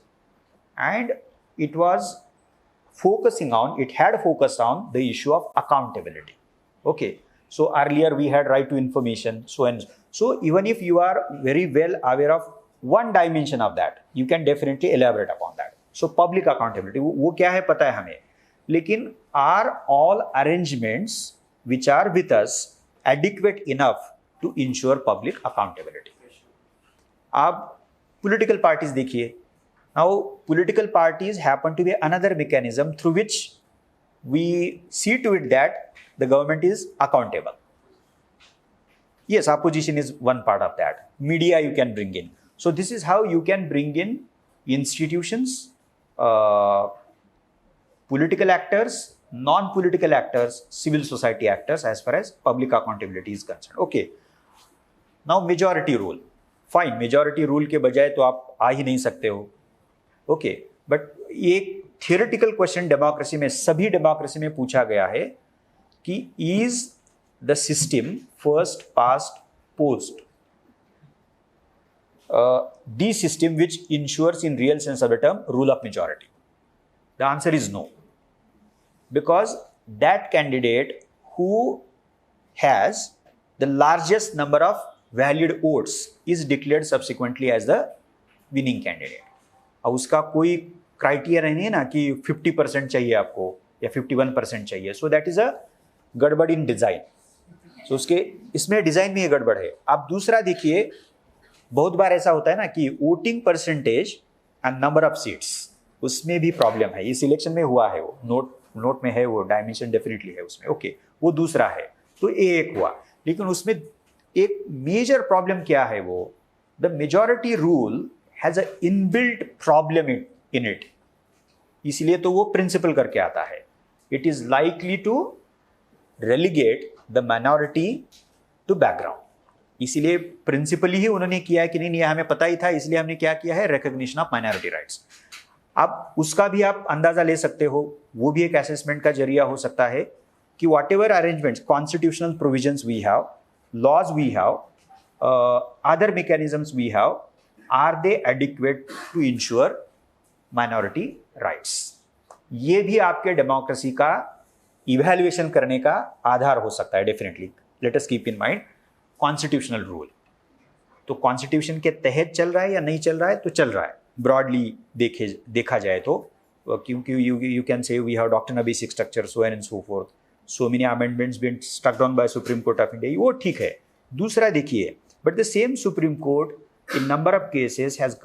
And it was it had focused on the issue of accountability. Okay, so earlier we had right to information, so and so even if you are very well aware of one dimension of that, you can definitely elaborate upon that. So public accountability, वो क्या है पता है हमें, लेकिन are all arrangements which are with us adequate enough to ensure public accountability? आप political parties देखिए. Now, political parties happen to be another mechanism through which we see to it that the government is accountable. Yes, opposition is one part of that. Media you can bring in. So this is how you can bring in institutions, political actors, non-political actors, civil society actors as far as public accountability is concerned. Okay. Now majority rule. Fine, majority rule के बजाय तो आप आ ही नहीं सकते हो. Okay, but एक theoretical question democracy में, सभी डेमोक्रेसी में पूछा गया है कि is the system first past post the system which ensures in real sense of the term rule of majority? The answer is no, because that candidate who has the largest number of valid votes is declared subsequently as the winning candidate. अब उसका कोई criteria नहीं है ना कि 50% चाहिए आपको या 51% चाहिए. सो दैट इज अ गड़बड़ इन डिजाइन. सो उसके इसमें डिजाइन में ये गड़बड़ है. आप दूसरा देखिए, बहुत बार ऐसा होता है ना कि voting percentage and number of seats, उसमें भी प्रॉब्लम है. इस इलेक्शन में हुआ है, वो नोट में है, वो डायमेंशन डेफिनेटली है उसमें. ओके, वो दूसरा है. तो ये एक हुआ, लेकिन उसमें एक मेजर प्रॉब्लम क्या है, वो the majority rule has a inbuilt problem in it. इसलिए तो वो प्रिंसिपल करके आता है. It is likely to relegate the minority to background. इसलिए प्रिंसिपली ही उन्होंने किया है कि नहीं, हमें पता ही था, इसलिए हमने क्या किया है, रिकॉग्निशन ऑफ माइनॉरिटी राइट्स. अब उसका भी आप अंदाजा ले सकते हो, वो भी एक असेसमेंट का जरिया हो सकता है कि whatever arrangements, constitutional provisions we have, laws we have, other mechanisms we have, are they adequate to ensure minority rights? ये भी आपके डेमोक्रेसी का इवैल्यूएशन करने का आधार हो सकता है. Definitely let us keep in mind constitutional rule. तो कॉन्स्टिट्यूशन के तहत चल रहा है या नहीं चल रहा है? तो चल रहा है ब्रॉडली देखा जाए तो, क्योंकि you can say we have doctrine of basic structure, so and so forth, so many amendments been struck down by Supreme Court of India, वो ठीक है. दूसरा देखिए, but the same Supreme Court in number of cases has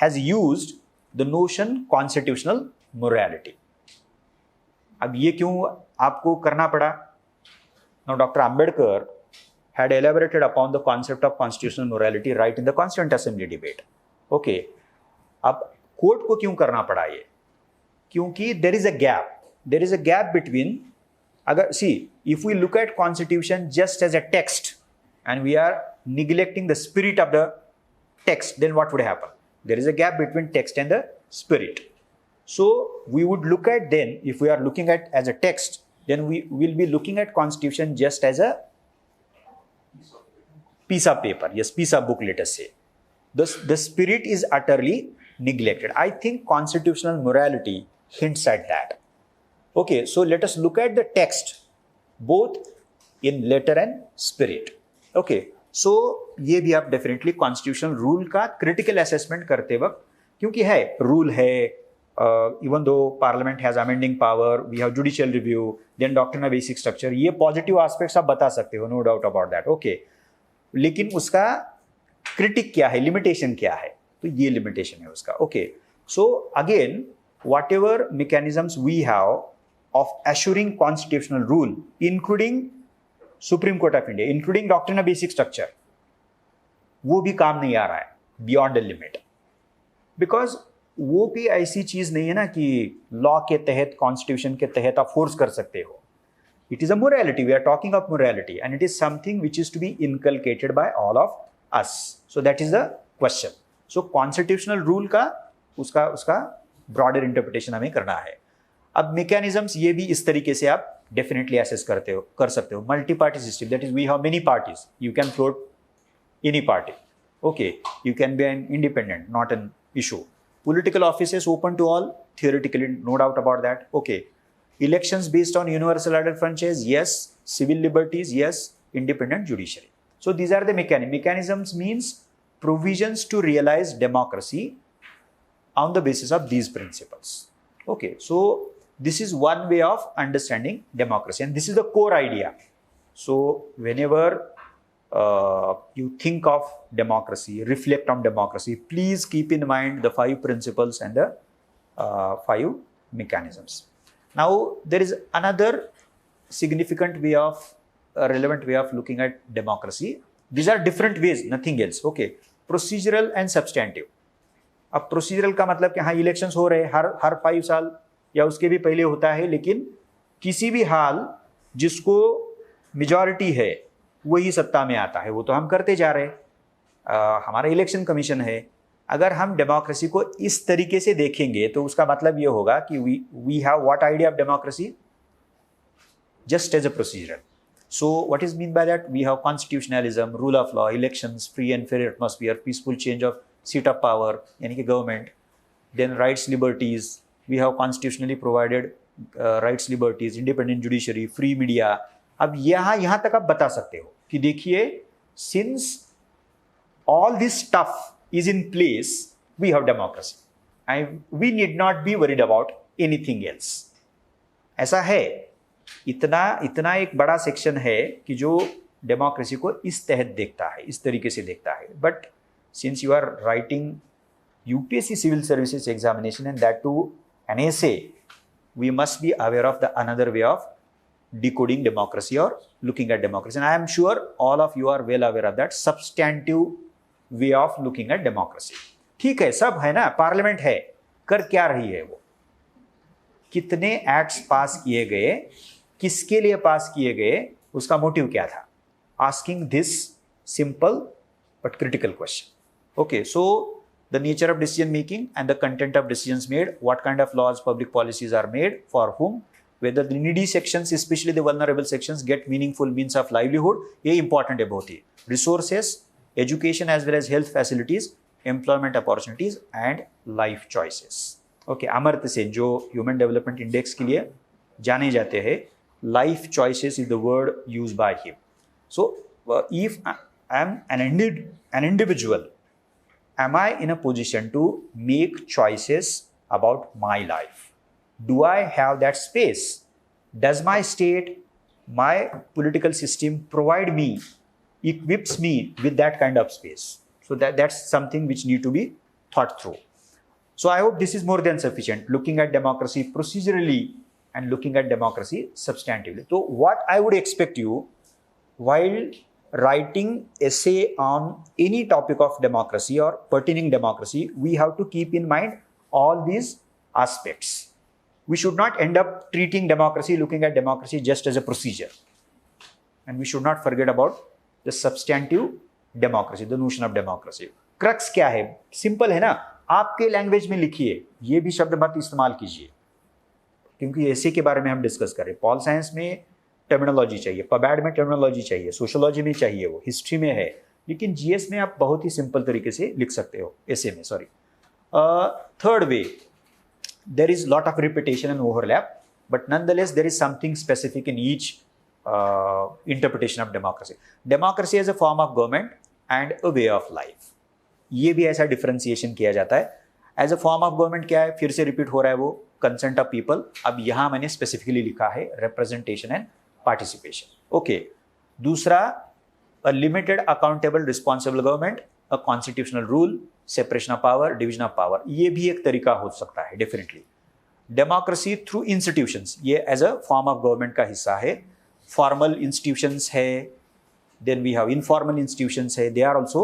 has used the notion constitutional morality. अब ये क्यों आपको करना पड़ा? Now Dr. Ambedkar had elaborated upon the concept of constitutional morality right in the Constituent Assembly debate. Okay, अब court को क्यों करना पड़ा ये? क्योंकि there is a gap between, अगर see, if we look at constitution just as a text and we are neglecting the spirit of the text, then what would happen? There is a gap between text and the spirit. So we would look at, then if we are looking at as a text, then we will be looking at constitution just as a piece of paper. Yes, piece of book, let us say. The spirit is utterly neglected. I think constitutional morality hints at that. Okay, so let us look at the text both in letter and spirit. Okay, so ये भी आप definitely constitutional rule का critical assessment करते वक्त, क्योंकि है rule है, even though parliament has amending power, we have judicial review, then doctrine of basic structure, ये पॉजिटिव एस्पेक्ट्स आप बता सकते हो, no doubt about that. Okay, लेकिन उसका क्रिटिक क्या है, लिमिटेशन क्या है? तो ये लिमिटेशन है उसका. Okay, so again whatever mechanisms we have of assuring constitutional rule, including Supreme Court of India, including doctrine of basic structure, वो भी काम नहीं आ रहा है बियॉन्ड द लिमिट. बिकॉज वो भी ऐसी चीज नहीं है ना कि लॉ के तहत, कॉन्स्टिट्यूशन के तहत आप फोर्स कर सकते हो. It is a morality. We are talking of morality, and it is something which is to be inculcated by all of us. So that is the question. So constitutional rule का उसका broader interpretation हमें करना है. अब mechanisms ये भी इस तरीके से आप definitely assess कर सकते हो. Multi-party system, that is we have many parties. You can float any party. Okay, you can be an independent, not an issue. Political offices open to all, theoretically, no doubt about that. Okay. Elections based on universal adult franchise, yes. Civil liberties, yes. Independent judiciary. So these are the mechanisms. Mechanisms means provisions to realize democracy on the basis of these principles. Okay, so this is one way of understanding democracy, and this is the core idea. So whenever you think of democracy, reflect on democracy, please keep in mind the 5 principles and the 5 mechanisms. Now, there is another significant way of, relevant way of looking at democracy. These are different ways, nothing else. Okay, procedural and substantive. अब procedural का मतलब कि हाँ elections हो रहे हर 5 साल या उसके भी पहले होता है, लेकिन किसी भी हाल जिसको majority है वही सत्ता में आता है, वो तो हम करते जा रहे. हमारा इलेक्शन कमीशन है. अगर हम डेमोक्रेसी को इस तरीके से देखेंगे तो उसका मतलब ये होगा कि we have what idea of democracy just as a procedure. So what is mean by that? We have constitutionalism, rule of law, elections, free and fair atmosphere, peaceful change of seat of power यानी कि government, then rights liberties, we have constitutionally provided rights liberties, independent judiciary, free media. अब यहाँ तक आप बता सकते हो कि देखिए, since all this stuff is in place, we have democracy and we need not be worried about anything else. ऐसा है, इतना एक बड़ा सेक्शन है कि जो डेमोक्रेसी को इस तहत देखता है, इस तरीके से देखता है. But since you are writing UPSC civil services examination and that too an essay, we must be aware of the another way of decoding democracy or looking at democracy. And I am sure all of you are well aware of that substantive way of looking at democracy. ठीक है, सब है ना, parliament है, कर क्या रही है वो, कितने एक्ट्स पास किए गए, किसके लिए पास किए गए, उसका मोटिव क्या था. Asking this simple but critical question. Okay, so the nature of decision making and the content of decisions made, what kind of laws, public policies are made, for whom, whether the needy sections, especially the vulnerable sections, get meaningful means of livelihood. ये important है बहुत ही. Resources, education as well as health facilities, employment opportunities and life choices. Okay, Amartya Sen जो human development index के लिए जाने जाते हैं, life choices is the word used by him. So if I am an individual, am I in a position to make choices about my life? Do I have that space? Does my state, my political system provide me, equips me with that kind of space? So that's something which need to be thought through. So I hope this is more than sufficient, looking at democracy procedurally and looking at democracy substantively. So what I would expect you, while writing essay on any topic of democracy or pertaining democracy, we have to keep in mind all these aspects. We should not end up treating democracy, looking at democracy just as a procedure. And we should not forget about the substantive democracy, the notion of democracy. Crux क्या है? Simple है ना, आपके language में लिखिए, ये भी शब्द मत इस्तेमाल कीजिए, क्योंकि ऐसे के बारे में हम डिस्कस करें. पॉल साइंस में टर्मिनोलॉजी चाहिए, पबैड में टर्मिनोलॉजी चाहिए, सोशियोलॉजी में चाहिए, वो हिस्ट्री में है, लेकिन जीएस में आप बहुत ही सिंपल तरीके से लिख सकते हो, ऐसे में. Sorry. Third way, there is lot of repetition and overlap, but nonetheless there is something specific in each interpretation of democracy. Democracy as a form of government and a way of life. ये भी ऐसा differentiation किया जाता है. As a form of government क्या है, फिर से repeat हो रहा है वो, consent of people. अब यहाँ मैंने specifically लिखा है representation and participation. Okay. दूसरा, a limited accountable responsible government, a constitutional rule, separation of power, division of power. ये भी एक तरीका हो सकता है definitely. Democracy through institutions, ये as a form of government का हिस्सा है. Formal institutions है, then we have informal institutions है, they are also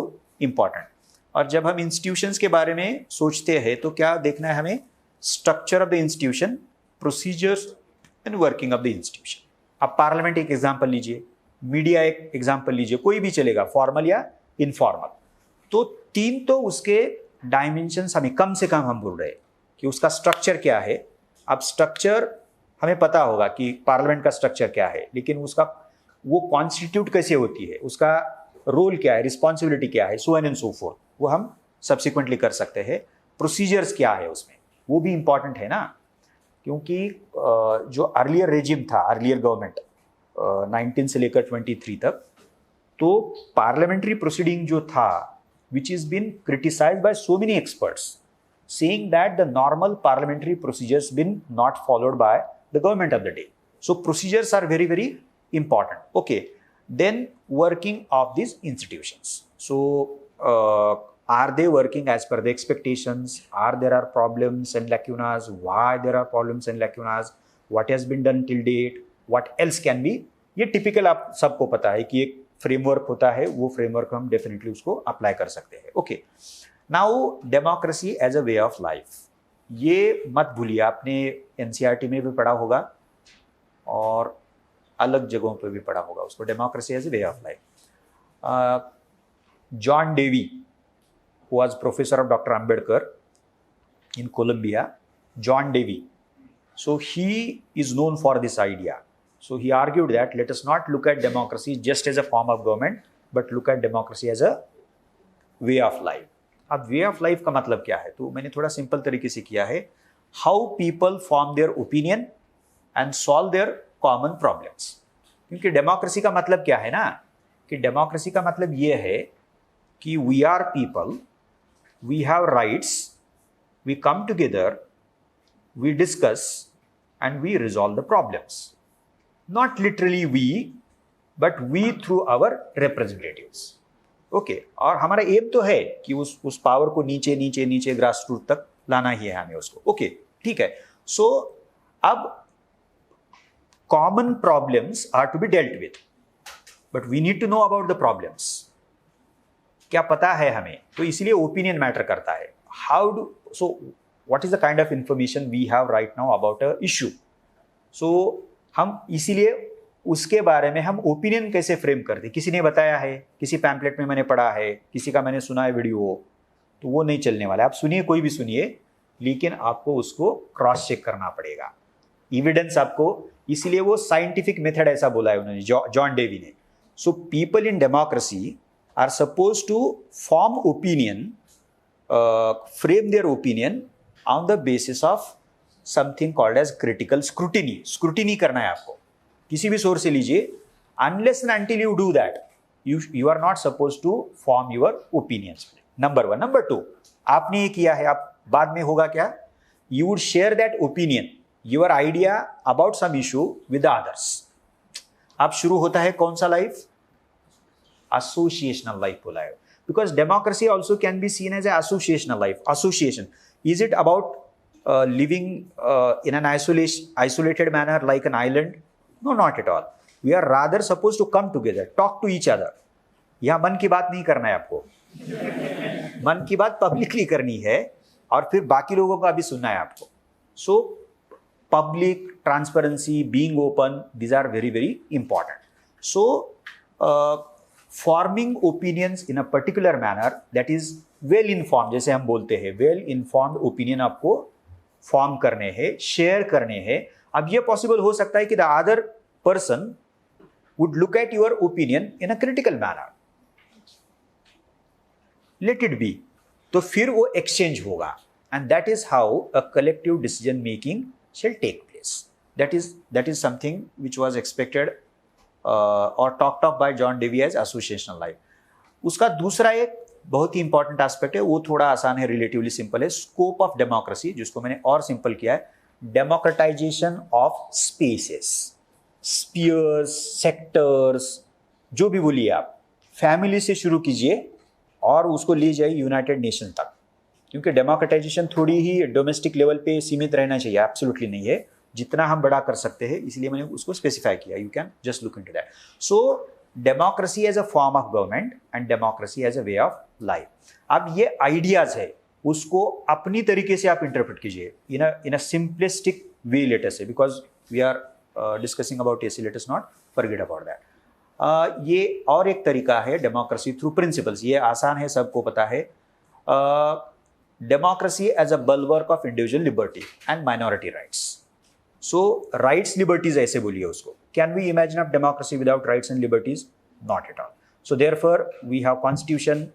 important. और जब हम इंस्टीट्यूशंस के बारे में सोचते हैं तो क्या देखना है हमें? Structure of the institution, procedures and working of the institution. अब पार्लियामेंट एक एग्जाम्पल लीजिए, मीडिया एक एग्जाम्पल लीजिए, कोई भी चलेगा, फॉर्मल या इनफॉर्मल. तो तीन तो उसके डायमेंशंस हमें कम से कम हम बोल रहे हैं कि उसका स्ट्रक्चर क्या है. अब स्ट्रक्चर हमें पता होगा कि पार्लियामेंट का स्ट्रक्चर क्या है, लेकिन उसका वो कॉन्स्टिट्यूट कैसे होती है, उसका रोल क्या है, रिस्पॉन्सिबिलिटी क्या है, so and and so fourth, वो हम सब्सिक्वेंटली कर सकते हैं. प्रोसीजर्स क्या है उसमें, वो भी इंपॉर्टेंट है ना, क्योंकि जो अर्लियर रेजिम था, अर्लियर गवर्नमेंट 19 से लेकर 23 तक, तो पार्लियामेंट्री प्रोसीडिंग जो था, which is been criticized by so many experts, saying that the normal parliamentary procedures been not followed by the government of the day. So procedures are very, very important. Okay, then working of these institutions. So are they working as per the expectations? Are there are problems and lacunas? Why there are problems and lacunas? What has been done till date? What else can be? ये typical आप सबको पता है कि एक framework होता है, वो फ्रेमवर्क हम डेफिनेटली उसको अप्लाई कर सकते हैं. Okay, now democracy as a way of life, ये मत भूलिए, आपने एनसीईआरटी में भी पढ़ा होगा और अलग जगहों पे भी पढ़ा होगा उसको, democracy as a way of life. John Dewey was professor of Dr. Ambedkar in Columbia. John Davey, so he is known for this idea. So he argued that let us not look at democracy just as a form of government, but look at democracy as a way of life. अब way of life का मतलब क्या है? तो मैंने थोड़ा simple तरीके से किया है, how people form their opinion and solve their common problems. क्योंकि डेमोक्रेसी का मतलब क्या है ना, कि डेमोक्रेसी का मतलब ये है कि we are people, we have rights, we come together, we discuss and we resolve the problems. Not literally we, but we through our representatives. Okay, और हमारा एम तो है कि उस पावर को नीचे नीचे नीचे ग्रास रूट तक लाना ही है हमें उसको. ओके, ठीक है. सो अब common problems are to be dealt with, but we need to know about the problems. क्या पता है हमें, तो इसलिए ओपिनियन मैटर करता है. How do, so what is the kind of information we have right now about a issue. So हम इसीलिए उसके बारे में हम ओपिनियन कैसे फ्रेम करते, किसी ने बताया है, किसी पैम्पलेट में मैंने पढ़ा है, किसी का मैंने सुना है वीडियो, तो वो नहीं चलने वाला. आप सुनिए, कोई भी सुनिए, लेकिन आपको उसको क्रॉस चेक करना पड़ेगा, एविडेंस आपको. इसीलिए वो साइंटिफिक मेथड ऐसा बोला है उन्होंने, जॉन डेवी ने. So people in democracy are supposed to form opinion, frame their opinion on the basis of something called as critical scrutiny. Scrutiny करना है आपको, किसी भी सोर्स से लीजिए. Unless and until you do that, you are not supposed to form your opinions. Number one. Number two, आपने ये किया है, आप बाद में होगा क्या? You would share that opinion, your idea about some issue with the others. अब शुरू होता है कौन सा लाइफ? Associational life बोला है, because democracy also can be seen as an associational life. Association, is it about living in an isolated manner like an island? No, not at all. We are rather supposed to come together, talk to each other. यहाँ मन की बात नहीं करना है आपको, मन की बात पब्लिकली करनी है और फिर बाकी लोगों का भी सुनना है आपको. So public transparency, being open, these are very, very important. So forming opinions in a particular manner that is well informed, जैसे हम बोलते हैं, वेल इन्फॉर्म्ड ओपिनियन आपको फॉर्म करने हैं, शेयर करने हैं. अब ये पॉसिबल हो सकता है कि the other person would look at your opinion in a critical manner, let it be. तो फिर वो एक्सचेंज होगा, and that is how a collective decision making shall take place. That is something which was expected और talked of by John Dewey as associational life. उसका दूसरा एक बहुत ही important aspect है, वो थोड़ा आसान है, रिलेटिवली सिंपल है, स्कोप ऑफ डेमोक्रेसी, जिसको मैंने और सिंपल किया है, democratization of spaces, spheres, sectors, जो भी बोलिए आप. फैमिली से शुरू कीजिए और उसको ले जाइए यूनाइटेड नेशन तक, क्योंकि डेमोक्रेटाइजेशन थोड़ी ही डोमेस्टिक लेवल पे सीमित रहना चाहिए, एब्सोल्युटली नहीं है, जितना हम बड़ा कर सकते हैं, इसलिए मैंने उसको स्पेसिफाई किया. You can just look into that. So democracy as a form of government and democracy as a way of life. अब ये आइडियाज है, उसको अपनी तरीके से आप इंटरप्रेट कीजिए इन a simplistic way, let us say, because we are discussing about essay, let us not forget about that. ये और एक तरीका है डेमोक्रेसी थ्रू प्रिंसिपल्स. ये आसान है, सबको पता है. Democracy as a bulwark of individual liberty and minority rights. So rights liberties ऐसे बोलिए उसको. Can we imagine of democracy without rights and liberties? Not at all. So therefore we have constitution,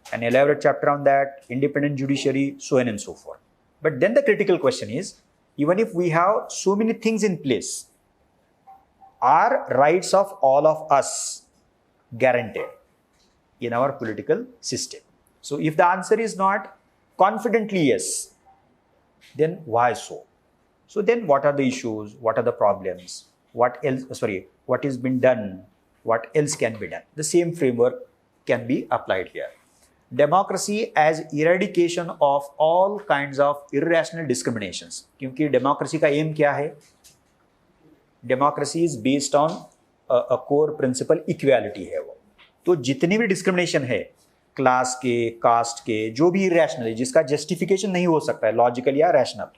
an elaborate chapter on that, independent judiciary, so on and so forth. But then the critical question is, even if we have so many things in place, are rights of all of us guaranteed in our political system? So if the answer is not confidently yes, then why so? So then what are the issues? What are the problems? What is been done? What else can be done? The same framework can be applied here. Democracy as eradication of all kinds of irrational discriminations. क्योंकि democracy का M क्या है? Democracy is based on a core principle equality है वो. तो जितनी भी discrimination है, क्लास के, कास्ट के, जो भी इरेशनल है, जिसका जस्टिफिकेशन नहीं हो सकता है लॉजिकल या रैशनल,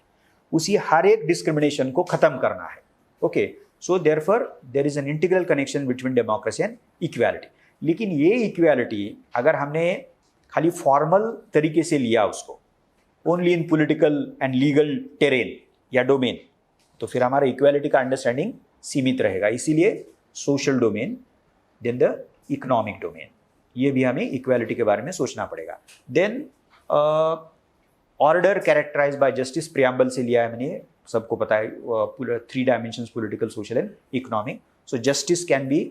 उसी हर एक डिस्क्रिमिनेशन को खत्म करना है. Okay, so therefore there is an integral connection between democracy and equality. लेकिन ये इक्वालिटी अगर हमने खाली फॉर्मल तरीके से लिया उसको, only in political and legal terrain या डोमेन, तो फिर हमारा इक्वालिटी का अंडरस्टैंडिंग सीमित रहेगा. इसीलिए social domain, then the economic domain, ये भी हमें इक्वालिटी के बारे में सोचना पड़ेगा. Then order characterize by justice, preamble से लिया है मैंने, सबको पता है, 3 dimensions, political, social and economic. So justice can be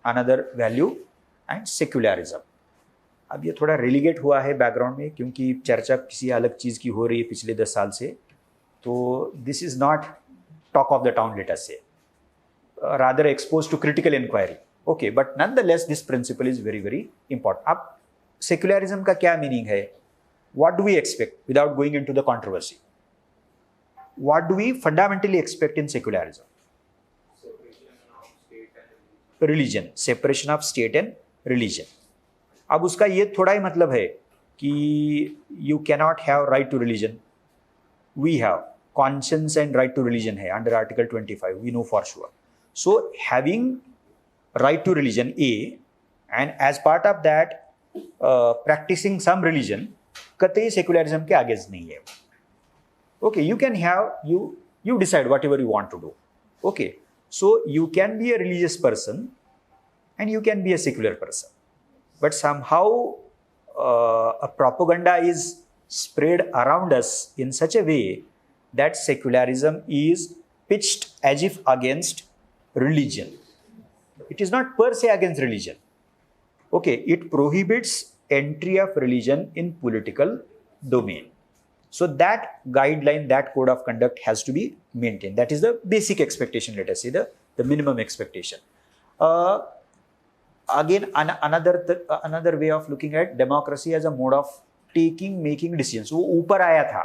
another value and secularism. अब ये थोड़ा रेलीगेट हुआ है बैकग्राउंड में, क्योंकि चर्चा किसी अलग चीज़ की हो रही है पिछले 10 साल से. तो this is not talk of the town, let us say, rather expose to critical inquiry. Okay, but nonetheless this principle is very very important. अब सेक्युलरिज्म का क्या मीनिंग है? What do we expect without going into the controversy? What do we fundamentally expect in secularism? Religion, separation of state and religion. अब उसका ये थोड़ा ही मतलब है कि you cannot have right to religion. We have conscience and right to religion है under article 25, we know for sure. So having right to religion a and as part of that practicing some religion, कतई secularism के आगे नहीं है. Okay, you can have, you decide whatever you want to do. Okay, so you can be a religious person and you can be a secular person. But somehow a propaganda is spread around us in such a way that secularism is pitched as if against religion. It is not per se against religion. Okay, it prohibits entry of religion in political domain. So that guideline, that code of conduct has to be maintained. That is the basic expectation, let us say, the minimum expectation. Again, another way of looking at democracy as a mode of making decisions. वो ऊपर आया था,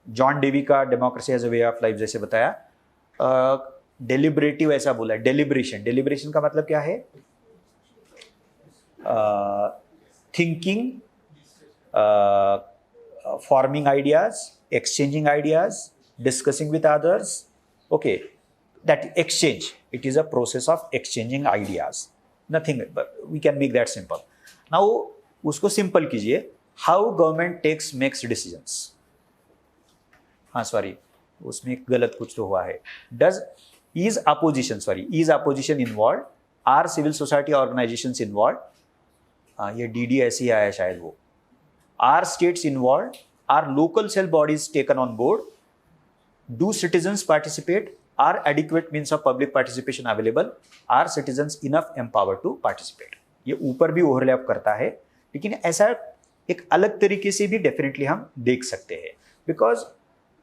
John Dewey का democracy as a way of life जैसे बताया. Deliberative ऐसा बोला, deliberation का मतलब क्या है? Thinking, forming ideas, exchanging ideas, discussing with others. Okay, that exchange, it is a process of exchanging ideas. Nothing, but we can make that simple. Now उसको simple कीजिए. How government makes decisions. हाँ sorry, उसमें गलत कुछ तो हुआ है. Is opposition involved? Are civil society organizations involved? ये डीडी ऐसे ही आया शायद वो. Are states involved? Are local self bodies taken on board? Do citizens participate? Are adequate means of public participation available? Are citizens enough empowered to participate? ये ऊपर भी ओवरलैप करता है, लेकिन ऐसा एक अलग तरीके से भी डेफिनेटली हम देख सकते हैं. Because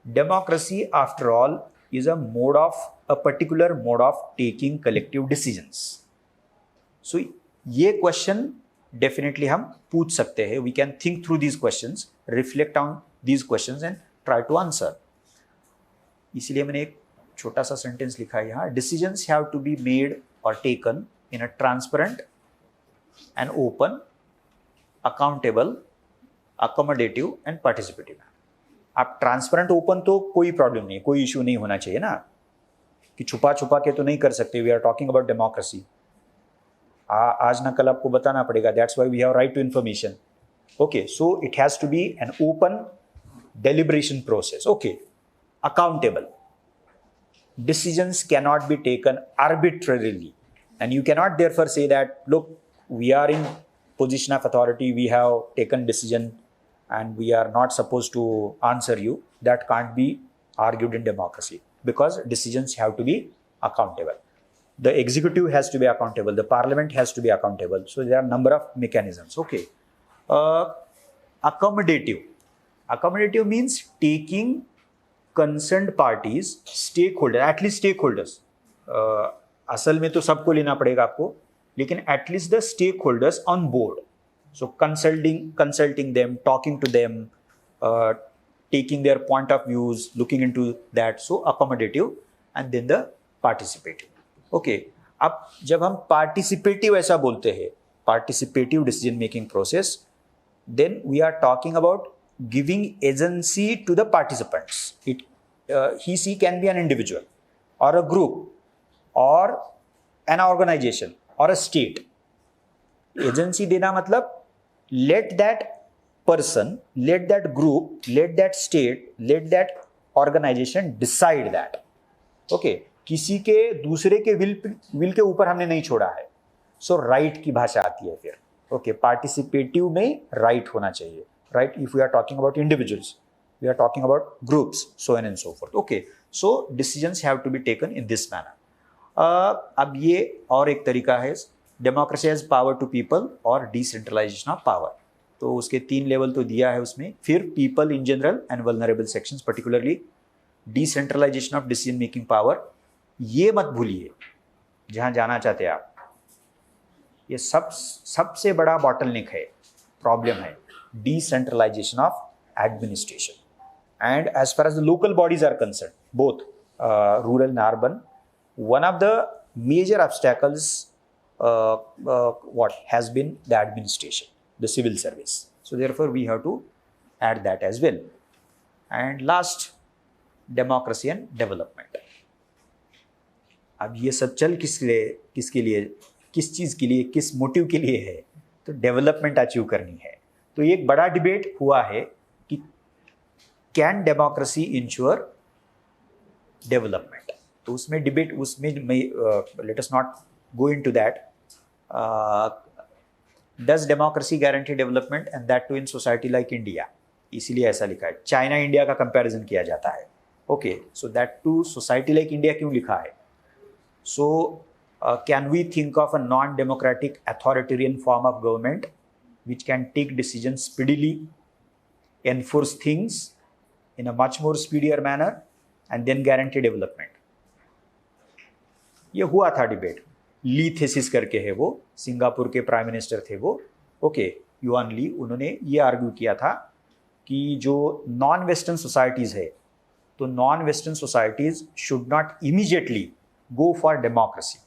democracy after all is a mode of, a particular mode of taking collective decisions. So ये क्वेश्चन डेफिनेटली हम पूछ सकते हैं. We can think through these questions, reflect on these questions and try to answer. इसलिए मैंने एक छोटा सा सेंटेंस लिखा है यहाँ. Decisions have to be made और taken in a transparent and open accountable, accommodative and participative. आप ट्रांसपेरेंट ओपन तो कोई प्रॉब्लम नहीं, कोई इशू नहीं होना चाहिए ना, कि छुपा छुपा के तो नहीं कर सकते। We are talking about democracy. आज ना कल आपको बताना पड़ेगा, that's why we have right to information. Okay, so it has to be an open deliberation process. Okay, accountable. Decisions cannot be taken arbitrarily, and you cannot therefore say that, look, we are in position of authority, we have taken decision and we are not supposed to answer you. That can't be argued in democracy, because decisions have to be accountable. The executive has to be accountable, the parliament has to be accountable. So there are a number of mechanisms. Okay, accommodative. Accommodative means taking concerned parties, stakeholders, at least stakeholders. असल में तो सबको लेना पड़ेगा आपको, लेकिन at least the stakeholders on board. So consulting them, talking to them, taking their point of views, looking into that. So accommodative, and then the participative. Okay, अब जब हम participative ऐसा बोलते हैं, participative decision making process, then we are talking about giving agency to the participants. He, she can be an individual or a group or an organization or a state. Agency देना मतलब let that person, let that group, let that state, let that organization decide that. Okay, किसी के दूसरे के will के ऊपर हमने नहीं छोड़ा है. So right की भाषा आती है फिर. Okay, participative में right होना चाहिए. Right, if we are talking about individuals, we are talking about groups, so on and so forth. Okay, so decisions have to be taken in this manner. अब ये और एक तरीका है, democracy has power to people और decentralization of power. तो उसके 3 level तो दिया है उसमें। फिर people in general and vulnerable sections, particularly decentralization of decision making power. ये मत भूलिए जहाँ जाना चाहते हैं आप, ये सबसे बड़ा बॉटलनेक है, प्रॉब्लम है, decentralization of administration. And as far as the local bodies are concerned, both rural and urban, one of the major obstacles what has been the administration, the civil service. So therefore we have to add that as well. And last, democracy and development. अब ये सब चल किसके लिए, किस चीज़ के लिए, किस मोटिव के लिए है? तो डेवलपमेंट अचीव करनी है। तो एक बड़ा डिबेट हुआ है कि कैन डेमोक्रेसी इंश्योर डेवलपमेंट। तो उसमें डिबेट, उसमें let us not go into that. Does democracy guarantee development and that too in society like India, इसीलिए ऐसा लिखा है। चाइना इंडिया का कंपैरिजन किया जाता है। Okay, so that too society like India क्यों लिखा है? So can we think of a non democratic authoritarian form of government which can take decisions speedily, enforce things in a much more speedier manner, and then guarantee development. ये हुआ था debate, ली thesis करके है वो, Singapore के prime minister थे वो। Okay, yuan ली, उन्होंने ये आर्ग्यू किया था कि जो नॉन वेस्टर्न सोसाइटीज़ है, तो non western societies should not immediately go for democracy.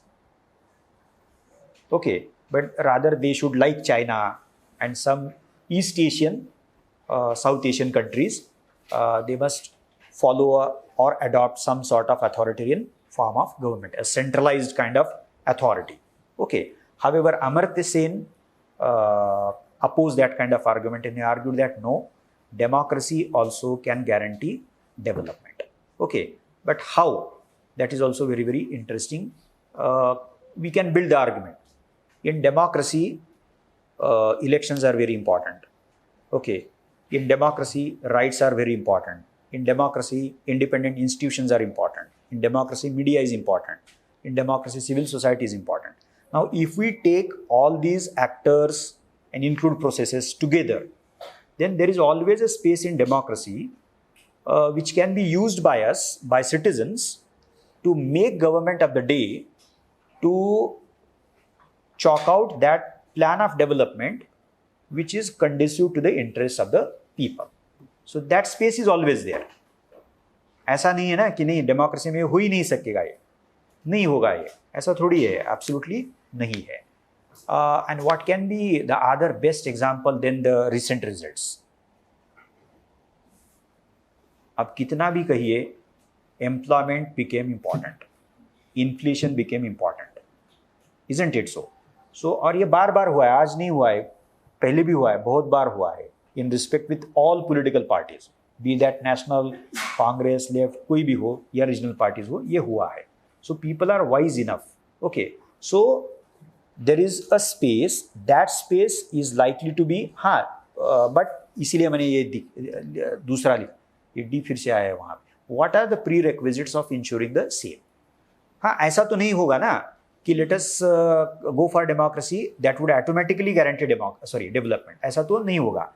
Okay, but rather they should like China and some East Asian, South Asian countries, they must follow or adopt some sort of authoritarian form of government, a centralized kind of authority. Okay. However, Amartya Sen opposed that kind of argument, and he argued that no, democracy also can guarantee development. Okay. But how? That is also very, very interesting. We can build the argument. In democracy, elections are very important. Okay, in democracy, rights are very important. In democracy, independent institutions are important. In democracy, media is important. In democracy, civil society is important. Now, if we take all these actors and include processes together, then there is always a space in democracy which can be used by us, by citizens, to make government of the day, to chalk out that plan of development which is conducive to the interests of the people. So that space is always there. ऐसा नहीं है ना कि नहीं democracy में हो ही नहीं सकेगा, ये नहीं होगा, ये ऐसा थोड़ी है, एब्सोल्युटली नहीं है। And what can be the other best example than the recent results? अब कितना भी कहिए, employment became important, inflation became important, isn't it so? So और ये बार बार हुआ है, आज नहीं हुआ है, पहले भी हुआ है, बहुत बार हुआ है, in respect with all political parties, be that national, Congress, left, कोई भी हो या regional parties हो, ये हुआ है. So people are wise enough. Okay, so there is a space, that space is likely to be, हाँ, but इसीलिए मैंने ये दूसरा लिखा, ये डी फिर से आया है वहाँ पे. What are the prerequisites of ensuring the same? हाँ, ऐसा तो नहीं होगा ना कि let us go for democracy that would automatically guarantee development. ऐसा तो नहीं होगा.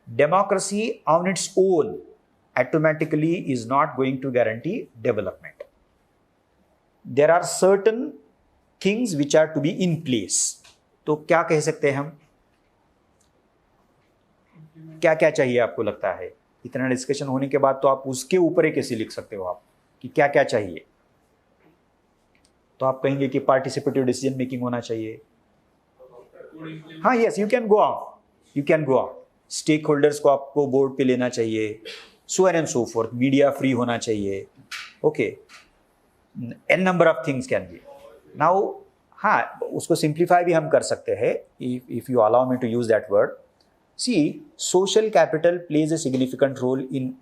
Democracy on its own automatically is not going to guarantee development. There are certain things which are to be in place. तो क्या कह सकते हैं हम? क्या क्या चाहिए आपको लगता है? इतना डिस्कशन होने के बाद तो आप उसके ऊपर ही कैसे लिख सकते हो आप कि क्या क्या चाहिए? तो आप कहेंगे कि पार्टिसिपेटिव डिसीजन मेकिंग होना चाहिए. हाँ, yes, you can go on. Stakeholders को आपको बोर्ड पे लेना चाहिए, so and so forth. Media free होना चाहिए. Okay, an number of things can be. Now हाँ, उसको सिंप्लीफाई भी हम कर सकते हैं, if you allow me to use that word. See, social capital plays a significant role in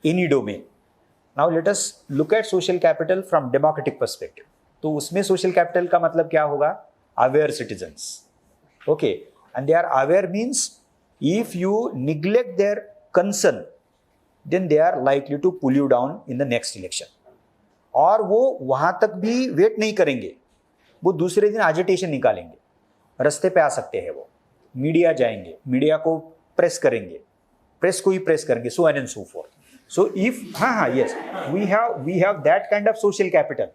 any domain. Now let us look at social capital from democratic perspective. तो उसमें social capital का मतलब क्या होगा? Aware citizens. Okay, and they are aware means if you neglect their concern then they are likely to pull you down in the next election. और वो वहां तक भी वेट नहीं करेंगे, वो दूसरे दिन एजिटेशन निकालेंगे, रास्ते पे आ सकते हैं. वो मीडिया जाएंगे, मीडिया को प्रेस करेंगे, प्रेस को ही प्रेस करेंगे, so and so forth. So if हाँ, yes, we have that kind of social capital,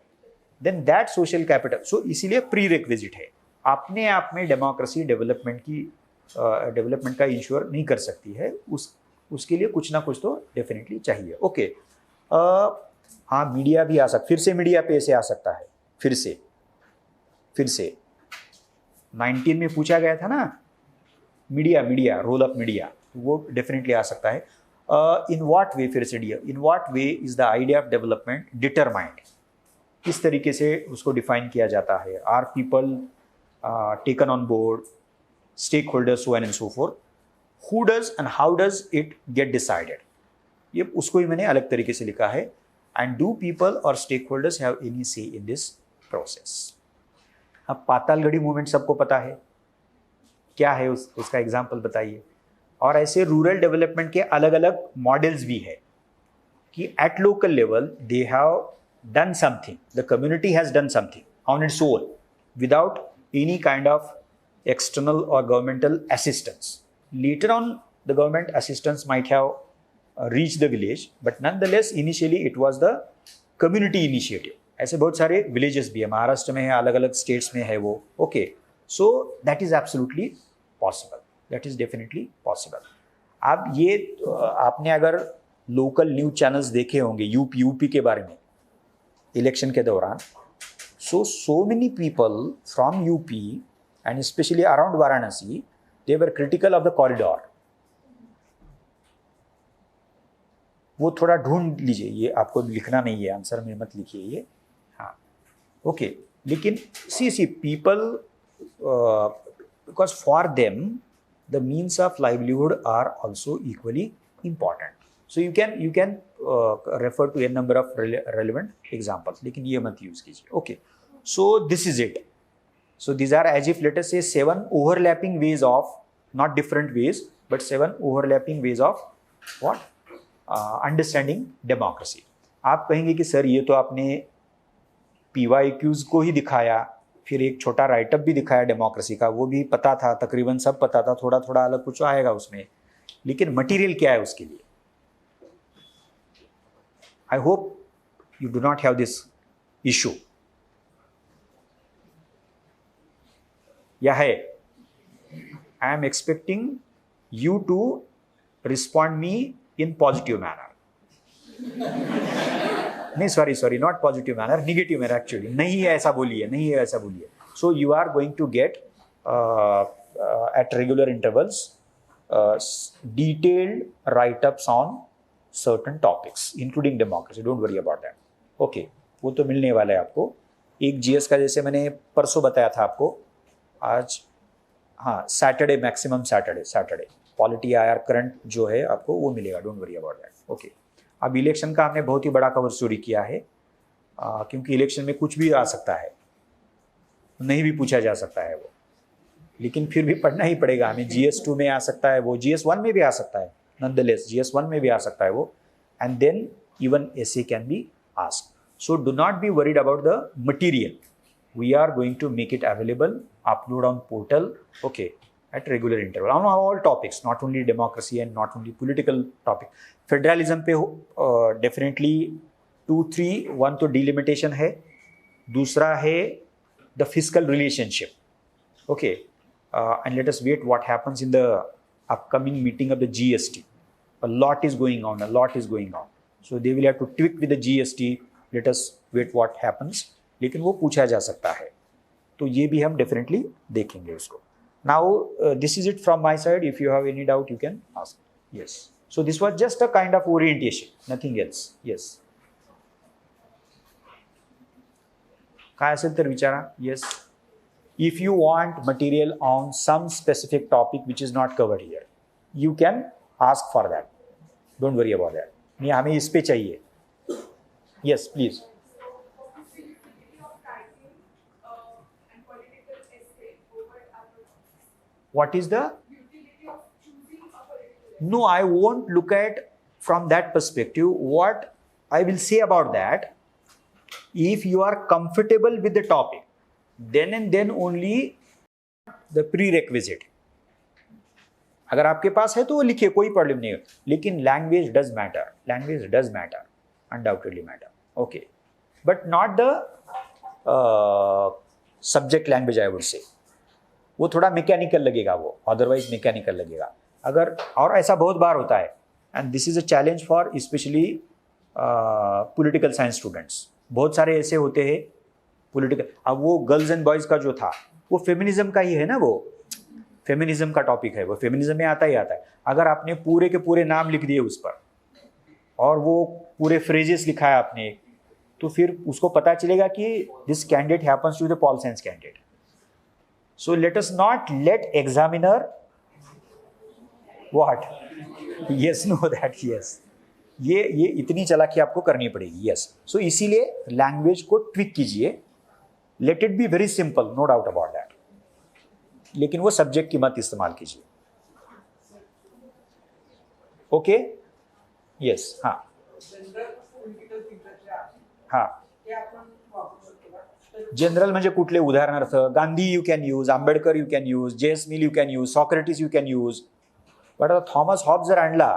then that social capital. So इसीलिए प्री रिक्विजिट है. अपने आप में डेमोक्रेसी डेवलपमेंट का इंश्योर नहीं कर सकती है, उसके लिए कुछ ना कुछ तो डेफिनेटली चाहिए. ओके, हाँ, मीडिया भी आ सकता, फिर से मीडिया पे ऐसे आ सकता है. फिर से 19 में पूछा गया था ना, मीडिया रोल ऑफ मीडिया, वो डेफिनेटली आ सकता है. इन व्हाट वे, फिर से in what way is the idea of development determined? किस तरीके से उसको डिफाइन किया जाता है? Are people taken on board, stakeholders, so and so forth. Who does and how does it get decided? ये उसको ही मैंने अलग तरीके से लिखा है. एंड डू पीपल और स्टेक होल्डर्स हैव एनी से इन दिस प्रोसेस? अब पातालगढ़ी मूवमेंट सबको पता है, क्या है उसका एग्जाम्पल बताइए. और ऐसे रूरल डेवलपमेंट के अलग अलग मॉडल्स भी है कि at local level they have done something, the community has done something on its own without any kind of external or governmental assistance. Later on, the government assistance might have reached the village, but nonetheless initially it was the community initiative. ऐसे बहुत सारे villages भी है, महाराष्ट्र में है, अलग अलग states में है वो. Okay, so that is absolutely possible, that is definitely possible. अब ये आपने अगर लोकल न्यूज चैनल्स देखे होंगे यूपी के बारे में इलेक्शन के दौरान, so many people from UP and especially around Varanasi, they were critical of the corridor. वो थोड़ा ढूंढ लीजिए, ये आपको लिखना नहीं है, आंसर में मत लिखिए ये. हाँ, ओके, लेकिन सी people because for them the means of livelihood are also equally important. So you can refer to a number of relevant examples, लेकिन ये मत यूज कीजिए. Okay, so this is it. So these are, as if let us say, 7 overlapping ways of, not different ways, but 7 overlapping ways of what? Understanding democracy. आप कहेंगे कि sir ये तो आपने PYQs को ही दिखाया, फिर एक छोटा राइटअप भी दिखाया डेमोक्रेसी का, वो भी पता था, तकरीबन सब पता था, थोड़ा थोड़ा अलग कुछ आएगा उसमें, लेकिन मटेरियल क्या है उसके लिए? I hope you do not have this issue. या है? I am expecting you to respond me in positive manner. नहीं, sorry, not positive manner, negative manner actually. नहीं है ऐसा बोलिए. So you are going to get at regular intervals detailed write-ups on certain topics including democracy. Don't worry about that. Okay, वो तो मिलने वाला है आपको. एक जीएस का जैसे मैंने परसों बताया था आपको, आज हाँ Saturday, maximum Saturday polity IR current जो है आपको वो मिलेगा. Don't worry about that. Okay, अब इलेक्शन का हमने बहुत ही बड़ा कवर स्टोरी किया है, क्योंकि इलेक्शन में कुछ भी आ सकता है, नहीं भी पूछा जा सकता है वो, लेकिन फिर भी पढ़ना ही पड़ेगा हमें. GS2 में आ सकता है वो, GS1 में भी आ सकता है, नॉनदलेस GS1 में भी आ सकता है वो, and then even essay can be asked. So do not be worried about the material. We are going to make it available, upload on portal, okay, at regular interval on all topics, not only democracy and not only political topic. Federalism पे definitely 2-3, one तो delimitation है, दूसरा है the fiscal relationship, okay, and let us wait what happens in the upcoming meeting of the GST. A lot is going on, so they will have to tweak with the GST. Let us wait what happens. लेकिन वो पूछा जा सकता है, तो ये भी हम डेफिनेटली देखेंगे उसको. Now this is it from my side. If you have any doubt you can ask. Yes, so this was just a kind of orientation, nothing else. Yes, काय असेल तर विचारा. Yes, if you want material on some specific topic which is not covered here, you can ask for that. Don't worry about that. नहीं, हमें इस पे चाहिए. Yes please. What is the utility of choosing a political? No, I won't look at from that perspective. What I will say about that, if you are comfortable with the topic, then and then only the prerequisite. अगर आपके पास है तो वो लिखिए, कोई problem नहीं है, लेकिन language does matter, undoubtedly matter, okay, but not the subject language, I would say. वो थोड़ा मैकेनिकल लगेगा, वो अदरवाइज मैकेनिकल लगेगा. अगर, और ऐसा बहुत बार होता है, and this is a challenge for specially political science students. बहुत सारे ऐसे होते हैं पॉलिटिकल. अब वो गर्ल्स एंड बॉयज़ का जो था वो फेमिनिज्म का ही है ना, वो फेमिनिज्म का टॉपिक है, वो फेमिनिज्म में आता है. अगर आपने पूरे के पूरे नाम लिख दिए उस पर और वो पूरे फ्रेजेस लिखा है आपने, तो फिर उसको पता चलेगा कि this candidate happens to the pol science candidate. So let us not let examiner what? Yes, no, that yes. ये इतनी चालाकी आपको करनी पड़ेगी. Yes. So इसीलिए लैंग्वेज को ट्विक कीजिए. Let it be very simple, no doubt about that. लेकिन वो सब्जेक्ट की मत इस्तेमाल कीजिए. Okay? Yes. हाँ. हाँ. जनरल म्हणजे कुठले उदाहरणार्थ, Gandhi you can use, Ambedkar you can use, JS mill you can use, Socrates you can use. But आता थॉमस हॉब्स जर आणला,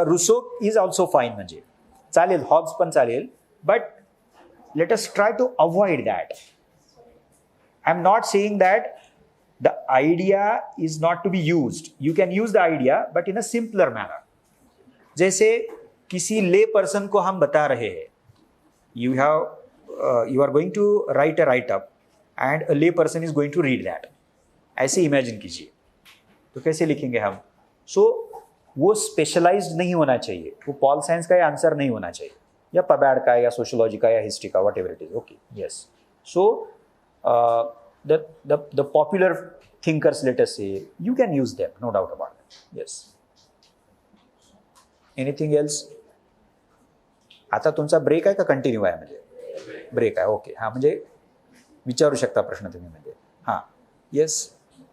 रुसो इज ऑल्सो फाईन, म्हणजे चालेल, हॉब्स पण चालेल, but let us try to avoid that. I am not saying that the idea is not to be used. You can use the idea but in a simpler manner. जैसे किसी ले person को हम बता रहे हैं, you are going to write a write-up and a lay person is going to read that. ऐसे imagine कीजिए, तो कैसे लिखेंगे हम? सो वो स्पेशलाइज्ड नहीं होना चाहिए, वो पॉल साइंस का या आंसर नहीं होना चाहिए, या पबैड का या सोशोलॉजी का या हिस्ट्री का, whatever it is. Okay, yes. So the popular thinkers, let us say, you can use them, no doubt about that. Yes. Anything else? आता तुमचा ब्रेक आहे का कंटिन्यू आहे? म्हणजे ब्रेक आहे. ओके, हां, म्हणजे विचारू शकता प्रश्न तुम्ही. म्हणजे हां, येस,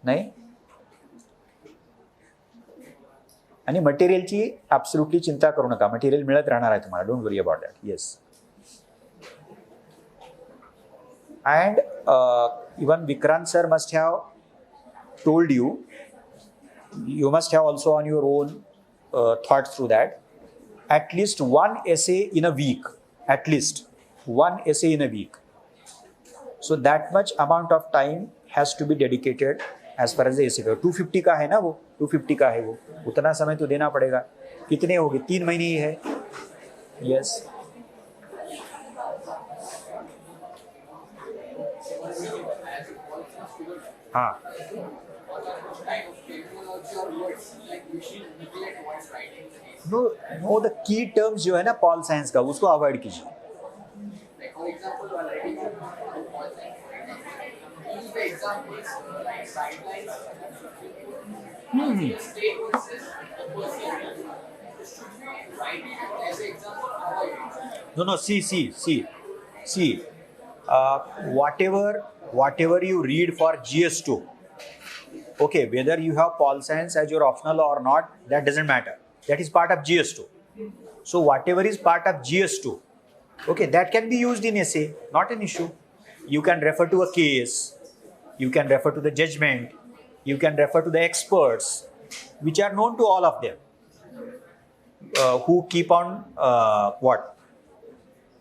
नाही. आणि मटेरियलची ॲब्सोल्युटली चिंता करू नका, मटेरियल मिळत राहणार आहे तुम्हाला. Don't worry about that. Yes. And even Vikrant sir must have told you must have also on your own thought through that. At least one essay in a week. At least one essay in a week. So that much amount of time has to be dedicated as far as the essay. 250 का है ना वो, 250 का है वो, उतना समय तो देना पड़ेगा. कितने हो गए? 3 महीने ही है. यस. हाँ. kind of terminology or words like we should neglect voice writing in the case. Know the key terms जो है ना पॉल साइंस का, उसको अवॉइड कीजिए. Like for example, while writing a voice line, for example, use the examples like sidelines, state versus the person. Should we write it as an example or avoid it? No, no, see. Whatever you read for GS2, okay, whether you have Paul Science as your optional or not, that doesn't matter. That is part of GS2. So whatever is part of GS2, okay, that can be used in essay, not an issue. You can refer to a case, you can refer to the judgment, you can refer to the experts, which are known to all of them, who keep on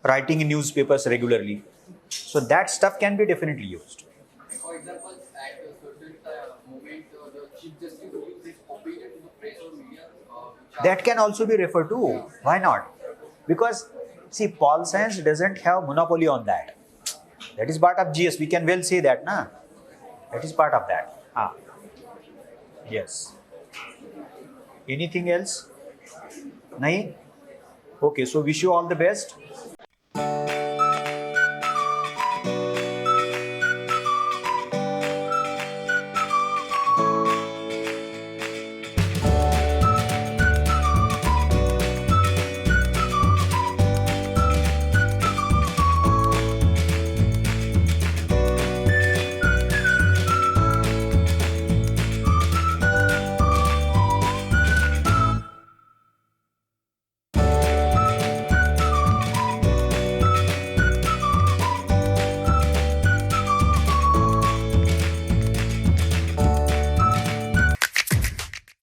writing in newspapers regularly. So that stuff can be definitely used. For example, at a certain moment, the chief justice will use his opinion to the press or media. That can also be referred to. Why not? Because see, Paul Science doesn't have monopoly on that. That is part of GS. We can well say that, na? That is part of that. Ah. Yes. Anything else? Nahi? Okay, so wish you all the best.